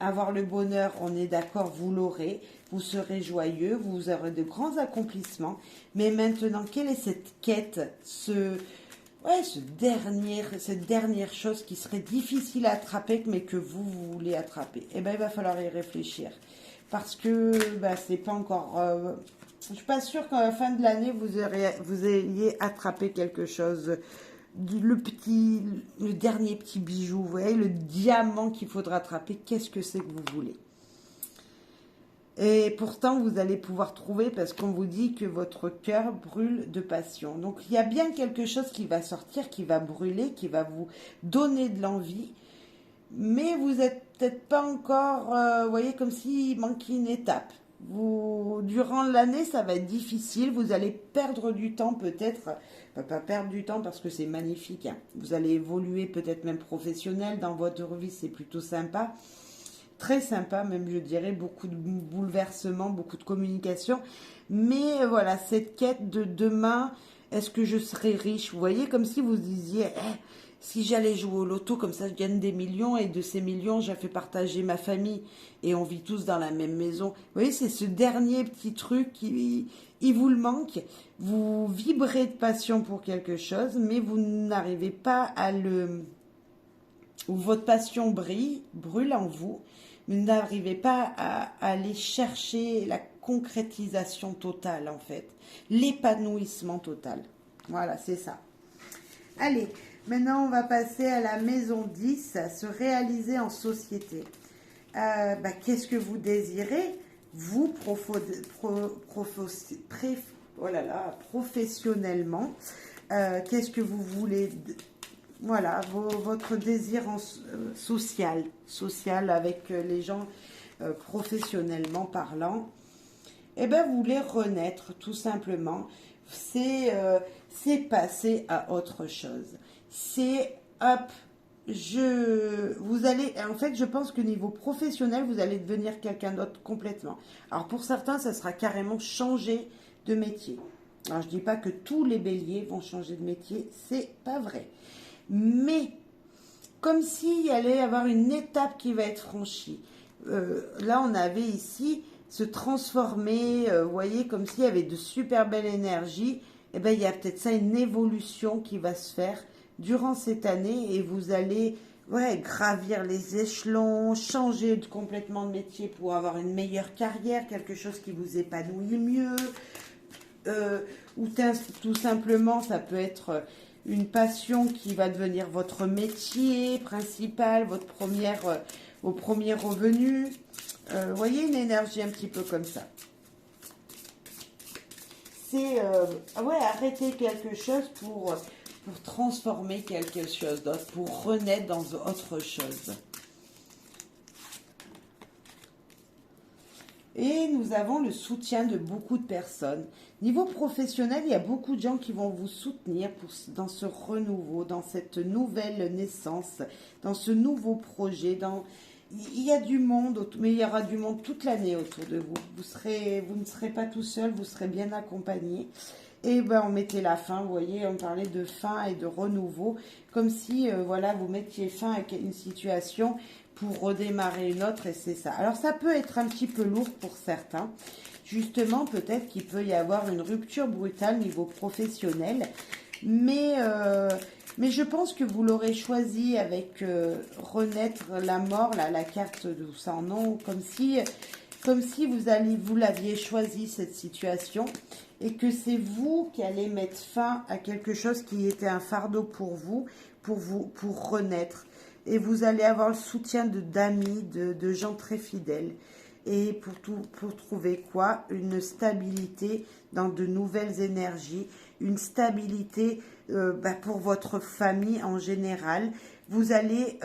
avoir le bonheur, on est d'accord, vous l'aurez, vous serez joyeux, vous aurez de grands accomplissements. Mais maintenant, quelle est cette quête, cette dernière chose qui serait difficile à attraper, mais que vous voulez attraper? Eh bien, il va falloir y réfléchir. Parce que c'est pas encore... je ne suis pas sûre qu'à la fin de l'année, vous ayez attrapé quelque chose. Le dernier petit bijou, vous voyez, le diamant qu'il faudra attraper, qu'est-ce que c'est que vous voulez? Et pourtant, vous allez pouvoir trouver, parce qu'on vous dit que votre cœur brûle de passion. Donc, il y a bien quelque chose qui va sortir, qui va brûler, qui va vous donner de l'envie. Mais vous n'êtes peut-être pas encore, vous voyez, comme s'il manquait une étape. Durant l'année, ça va être difficile. Vous allez perdre du temps peut-être. Pas perdre du temps parce que c'est magnifique, hein. Vous allez évoluer peut-être même professionnel. Dans votre vie, c'est plutôt sympa. Très sympa, même je dirais. Beaucoup de bouleversements, beaucoup de communication. Mais voilà, cette quête de demain, est-ce que je serai riche? Vous voyez, comme si vous disiez... si j'allais jouer au loto, comme ça je gagne des millions et de ces millions, j'ai fait partager ma famille et on vit tous dans la même maison. Vous voyez, c'est ce dernier petit truc qui il vous le manque. Vous vibrez de passion pour quelque chose, mais vous n'arrivez pas à ou votre passion brûle en vous, mais vous n'arrivez pas à aller chercher la concrétisation totale en fait, l'épanouissement total. Voilà, c'est ça. Allez, maintenant on va passer à la maison 10, se réaliser en société. Qu'est-ce que vous désirez, vous, professionnellement? Qu'est-ce que vous voulez? Voilà, votre désir social avec les gens, professionnellement parlant. Eh bien, vous voulez renaître, tout simplement. C'est passer à autre chose. C'est, hop, vous allez, en fait, je pense que niveau professionnel, vous allez devenir quelqu'un d'autre complètement. Alors, pour certains, ça sera carrément changer de métier. Alors, je dis pas que tous les béliers vont changer de métier, c'est pas vrai. Mais, comme s'il y allait avoir une étape qui va être franchie. Là, on avait ici se transformer, vous voyez, comme s'il y avait de super belles énergies. Eh bien, il y a peut-être ça, une évolution qui va se faire durant cette année et vous allez gravir les échelons, changer complètement de métier pour avoir une meilleure carrière, quelque chose qui vous épanouit mieux. Ou tout simplement, ça peut être une passion qui va devenir votre métier principal, vos premiers revenus. Vous voyez, une énergie un petit peu comme ça. C'est arrêter quelque chose pour transformer quelque chose d'autre, pour renaître dans autre chose. Et nous avons le soutien de beaucoup de personnes. Niveau professionnel, il y a beaucoup de gens qui vont vous soutenir dans ce renouveau, dans cette nouvelle naissance, dans ce nouveau projet. Il y a du monde, mais il y aura du monde toute l'année autour de vous. Vous ne serez pas tout seul, vous serez bien accompagné. et ben on mettait la fin, vous voyez, on parlait de fin et de renouveau, comme si, voilà, vous mettiez fin à une situation pour redémarrer une autre, et c'est ça. Alors ça peut être un petit peu lourd pour certains, justement, peut-être qu'il peut y avoir une rupture brutale niveau professionnel, mais je pense que vous l'aurez choisi avec renaître la mort, là, la carte de sans nom, comme si vous l'aviez choisi cette situation, et que c'est vous qui allez mettre fin à quelque chose qui était un fardeau pour vous, pour renaître. Et vous allez avoir le soutien d'amis, de gens très fidèles. Et pour trouver quoi? Une stabilité dans de nouvelles énergies, une stabilité pour votre famille en général. Vous allez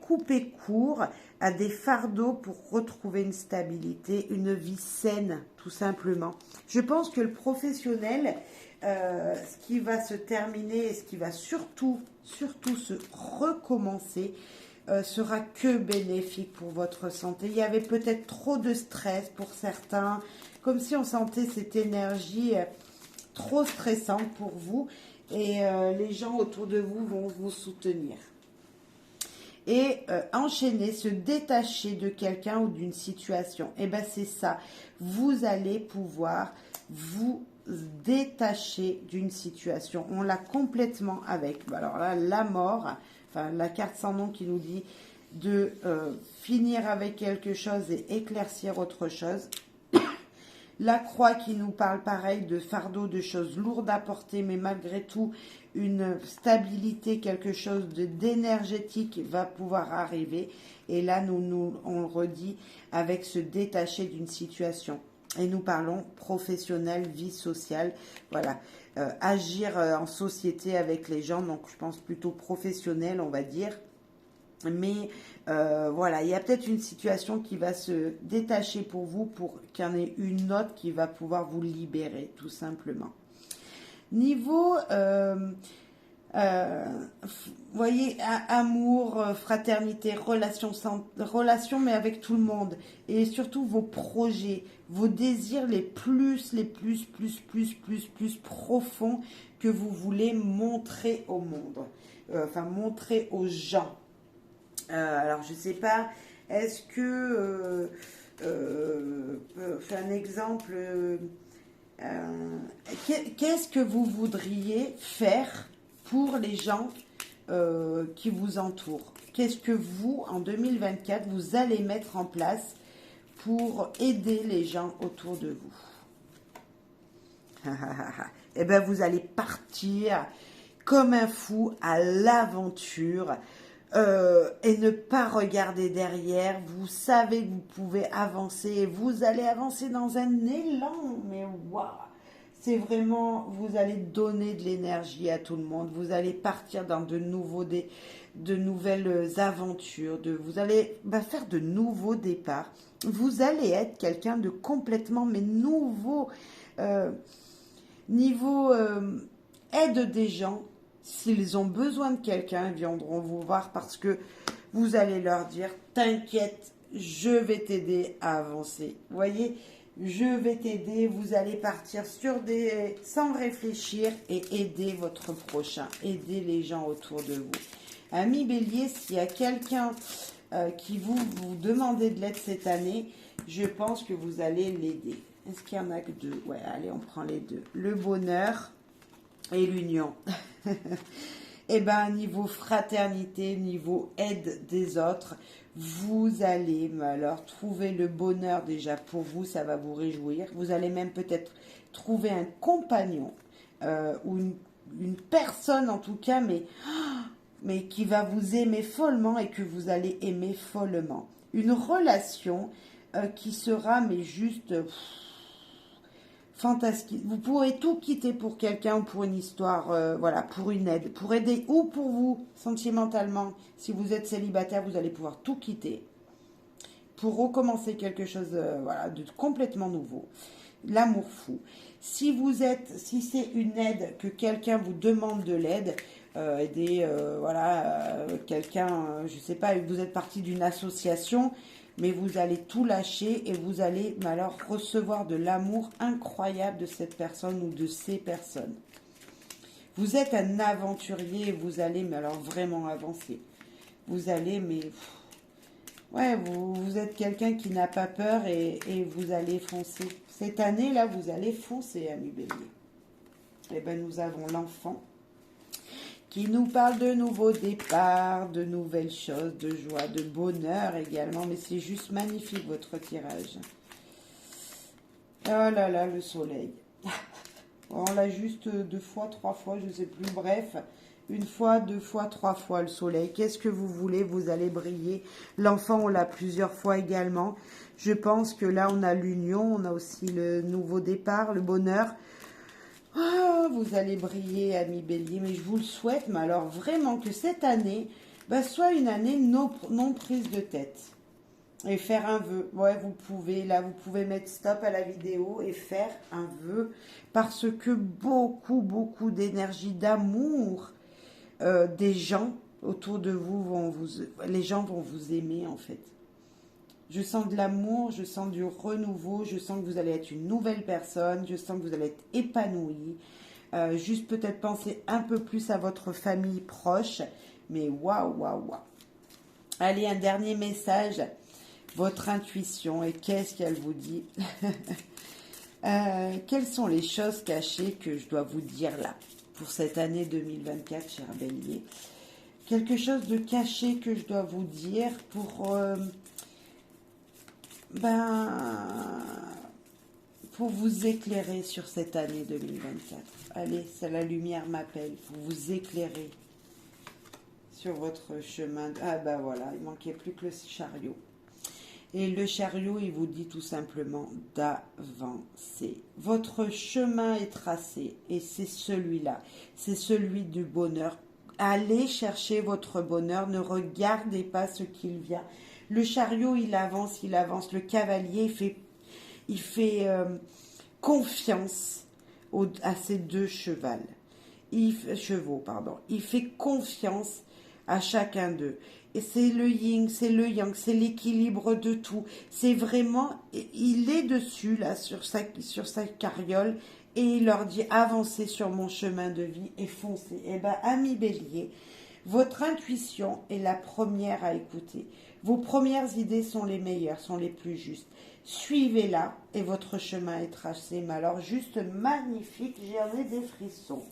couper court à des fardeaux pour retrouver une stabilité, une vie saine, tout simplement. Je pense que le professionnel, ce qui va se terminer et ce qui va surtout se recommencer, sera que bénéfique pour votre santé. Il y avait peut-être trop de stress pour certains, comme si on sentait cette énergie trop stressante pour vous, et les gens autour de vous vont vous soutenir. Et enchaîner, se détacher de quelqu'un ou d'une situation. Et bien c'est ça, vous allez pouvoir vous détacher d'une situation. On l'a complètement avec, alors là, la mort, enfin la carte sans nom qui nous dit de finir avec quelque chose et éclaircir autre chose. La croix qui nous parle pareil de fardeau, de choses lourdes à porter, mais malgré tout, une stabilité, quelque chose d'énergétique va pouvoir arriver. Et là, on le redit avec se détacher d'une situation. Et nous parlons professionnel, vie sociale, voilà. Agir en société avec les gens, donc je pense plutôt professionnel, on va dire. Mais voilà, il y a peut-être une situation qui va se détacher pour vous, pour qu'il y en ait une autre qui va pouvoir vous libérer, tout simplement. Niveau, voyez, amour, fraternité, relation, mais avec tout le monde. Et surtout vos projets, vos désirs les plus profonds que vous voulez montrer au monde. Enfin, montrer aux gens. Alors, je ne sais pas, est-ce que, fais un exemple, qu'est-ce que vous voudriez faire pour les gens qui vous entourent? Qu'est-ce que vous, en 2024, vous allez mettre en place pour aider les gens autour de vous? Eh bien, vous allez partir comme un fou à l'aventure. Et ne pas regarder derrière, vous savez que vous pouvez avancer, vous allez avancer dans un élan, mais waouh, c'est vraiment, vous allez donner de l'énergie à tout le monde, vous allez partir dans de nouvelles aventures, vous allez faire de nouveaux départs, vous allez être quelqu'un de complètement, mais nouveau, niveau aide des gens. S'ils ont besoin de quelqu'un, ils viendront vous voir parce que vous allez leur dire « T'inquiète, je vais t'aider à avancer. » Vous voyez, je vais t'aider, vous allez partir sans réfléchir et aider votre prochain, aider les gens autour de vous. Amis Bélier, s'il y a quelqu'un qui vous demandez de l'aide cette année, je pense que vous allez l'aider. Est-ce qu'il y en a que deux? Ouais, allez, on prend les deux. Le bonheur et l'union. Et bien, niveau fraternité, niveau aide des autres, vous allez alors trouver le bonheur déjà pour vous, ça va vous réjouir. Vous allez même peut-être trouver un compagnon ou une personne en tout cas, mais qui va vous aimer follement et que vous allez aimer follement. Une relation qui sera mais juste... fantastique. Vous pourrez tout quitter pour quelqu'un ou pour une histoire, voilà, pour une aide, pour aider ou pour vous sentimentalement. Si vous êtes célibataire, vous allez pouvoir tout quitter pour recommencer quelque chose, voilà, de complètement nouveau. L'amour fou. Si c'est une aide que quelqu'un vous demande de l'aide, aider, voilà, quelqu'un, je sais pas, vous êtes partie d'une association. mais vous allez tout lâcher et vous allez alors recevoir de l'amour incroyable de cette personne ou de ces personnes. Vous êtes un aventurier et vous allez, mais alors vraiment avancer. Vous allez, mais... Ouais, vous êtes quelqu'un qui n'a pas peur et vous allez foncer. Cette année-là, vous allez foncer, amis bélier. Eh bien, nous avons l'enfant qui nous parle de nouveaux départs, de nouvelles choses, de joie, de bonheur également. Mais c'est juste magnifique, votre tirage. Oh là là, le soleil. On l'a juste 2 fois, 3 fois, je ne sais plus. Bref, 1 fois, 2 fois, 3 fois le soleil. Qu'est-ce que vous voulez? Vous allez briller. L'enfant, on l'a plusieurs fois également. Je pense que là, on a l'union. On a aussi le nouveau départ, le bonheur. Ah, vous allez briller, amis bélier. Mais je vous le souhaite. Mais alors, vraiment que cette année soit une année non prise de tête. Et faire un vœu. Ouais, vous pouvez mettre stop à la vidéo et faire un vœu. Parce que beaucoup d'énergie, d'amour des gens autour de vous les gens vont vous aimer en fait. Je sens de l'amour, je sens du renouveau, je sens que vous allez être une nouvelle personne, je sens que vous allez être épanoui. Juste peut-être penser un peu plus à votre famille proche. Mais waouh. Allez, un dernier message. Votre intuition, et qu'est-ce qu'elle vous dit? Quelles sont les choses cachées que je dois vous dire là, pour cette année 2024, cher bélier? Quelque chose de caché que je dois vous dire pour vous éclairer sur cette année 2024. Allez, c'est la lumière m'appelle, pour vous éclairer sur votre chemin. Ah ben voilà, il manquait plus que le chariot. Et le chariot, il vous dit tout simplement d'avancer. Votre chemin est tracé et c'est celui-là. C'est celui du bonheur. Allez chercher votre bonheur. Ne regardez pas ce qu'il vient. Le chariot, il avance. Le cavalier, il fait confiance à ces 2 chevaux. Il fait confiance à chacun d'eux. Et c'est le yin, c'est le yang, c'est l'équilibre de tout. C'est vraiment, il est dessus, là, sur sa carriole, et il leur dit, avancez sur mon chemin de vie et foncez. Eh bien, amis bélier, votre intuition est la première à écouter. Vos premières idées sont les meilleures, sont les plus justes. Suivez-la et votre chemin est tracé. Mais alors, juste magnifique, j'ai des frissons.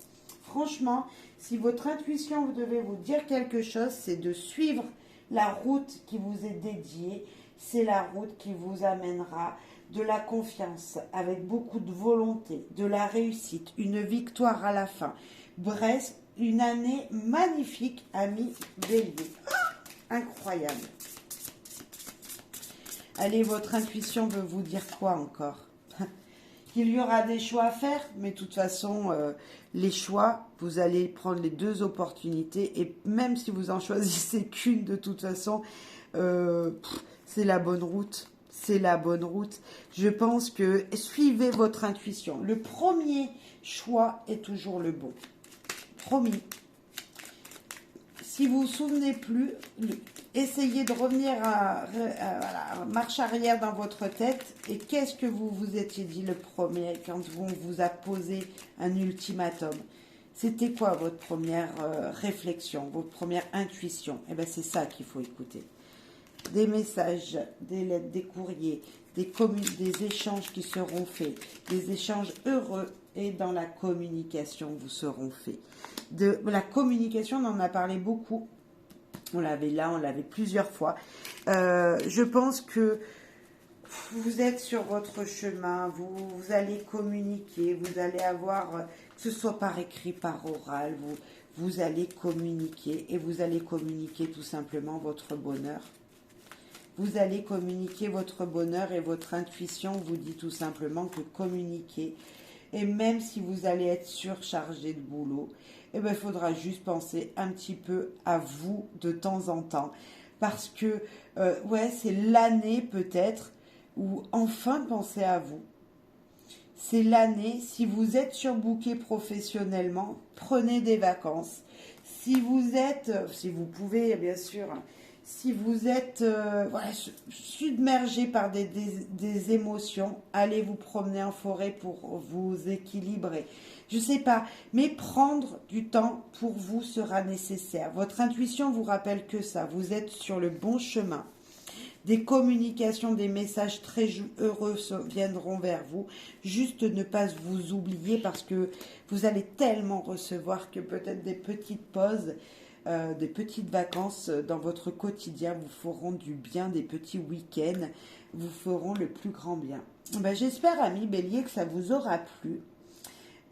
Franchement, si votre intuition vous devez vous dire quelque chose, c'est de suivre la route qui vous est dédiée. C'est la route qui vous amènera de la confiance avec beaucoup de volonté, de la réussite, une victoire à la fin. Bref, une année magnifique, amis bélier. Incroyable. Allez, votre intuition veut vous dire quoi encore? Qu'il y aura des choix à faire, mais de toute façon, les choix, vous allez prendre les 2 opportunités, et même si vous en choisissez qu'une, de toute façon, c'est la bonne route. C'est la bonne route. Je pense que suivez votre intuition. Le premier choix est toujours le bon. Promis. Si vous vous souvenez plus, essayez de revenir à marche arrière dans votre tête. Et qu'est-ce que vous vous étiez dit le premier quand on vous a posé un ultimatum? C'était quoi votre première réflexion, votre première intuition? Eh bien, c'est ça qu'il faut écouter. Des messages, des lettres, des courriers, des échanges qui seront faits, des échanges heureux, et dans la communication vous seront faits. De la communication, on en a parlé beaucoup. On l'avait plusieurs fois. Je pense que vous êtes sur votre chemin, vous allez communiquer, vous allez avoir, que ce soit par écrit, par oral, vous allez communiquer, et vous allez communiquer tout simplement votre bonheur. Vous allez communiquer votre bonheur, et votre intuition vous dit tout simplement que communiquer. Et même si vous allez être surchargé de boulot, eh bien, il faudra juste penser un petit peu à vous de temps en temps. Parce que, c'est l'année peut-être où enfin pensez à vous. C'est l'année, si vous êtes surbooké professionnellement, prenez des vacances. Si vous pouvez, bien sûr, Si vous êtes voilà, submergé par des émotions, allez vous promener en forêt pour vous équilibrer. Je sais pas, mais prendre du temps pour vous sera nécessaire. Votre intuition vous rappelle que ça, vous êtes sur le bon chemin. Des communications, des messages très heureux viendront vers vous. Juste ne pas vous oublier parce que vous allez tellement recevoir que peut-être des petites pauses, des petites vacances dans votre quotidien vous feront du bien, des petits week-ends vous feront le plus grand bien. Ben, j'espère, amis Bélier, que ça vous aura plu.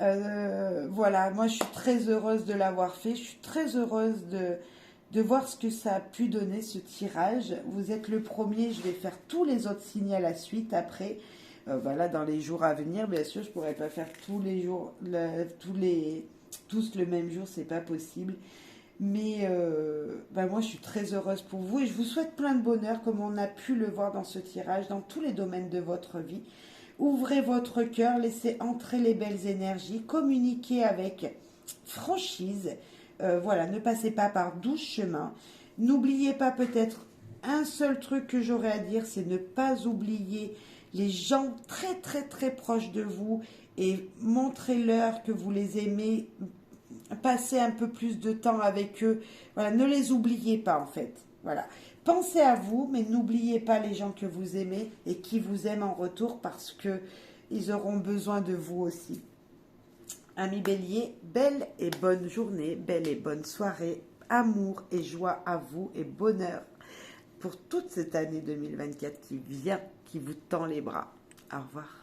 Voilà, moi je suis très heureuse de l'avoir fait. Je suis très heureuse de voir ce que ça a pu donner, ce tirage. Vous êtes le premier, je vais faire tous les autres signes à la suite après. Voilà, dans les jours à venir, bien sûr, je ne pourrai pas faire tous les jours, tous le même jour, c'est pas possible. Mais ben moi, je suis très heureuse pour vous et je vous souhaite plein de bonheur, comme on a pu le voir dans ce tirage, dans tous les domaines de votre vie. Ouvrez votre cœur, laissez entrer les belles énergies, communiquez avec franchise. Voilà, ne passez pas par 12 chemins. N'oubliez pas peut-être un seul truc que j'aurais à dire, c'est ne pas oublier les gens très très très proches de vous et montrez-leur que vous les aimez. Passez un peu plus de temps avec eux. Voilà, ne les oubliez pas en fait. Voilà. Pensez à vous, mais n'oubliez pas les gens que vous aimez et qui vous aiment en retour parce que ils auront besoin de vous aussi. Amis Bélier, belle et bonne journée, belle et bonne soirée, amour et joie à vous et bonheur pour toute cette année 2024 qui vient, qui vous tend les bras. Au revoir.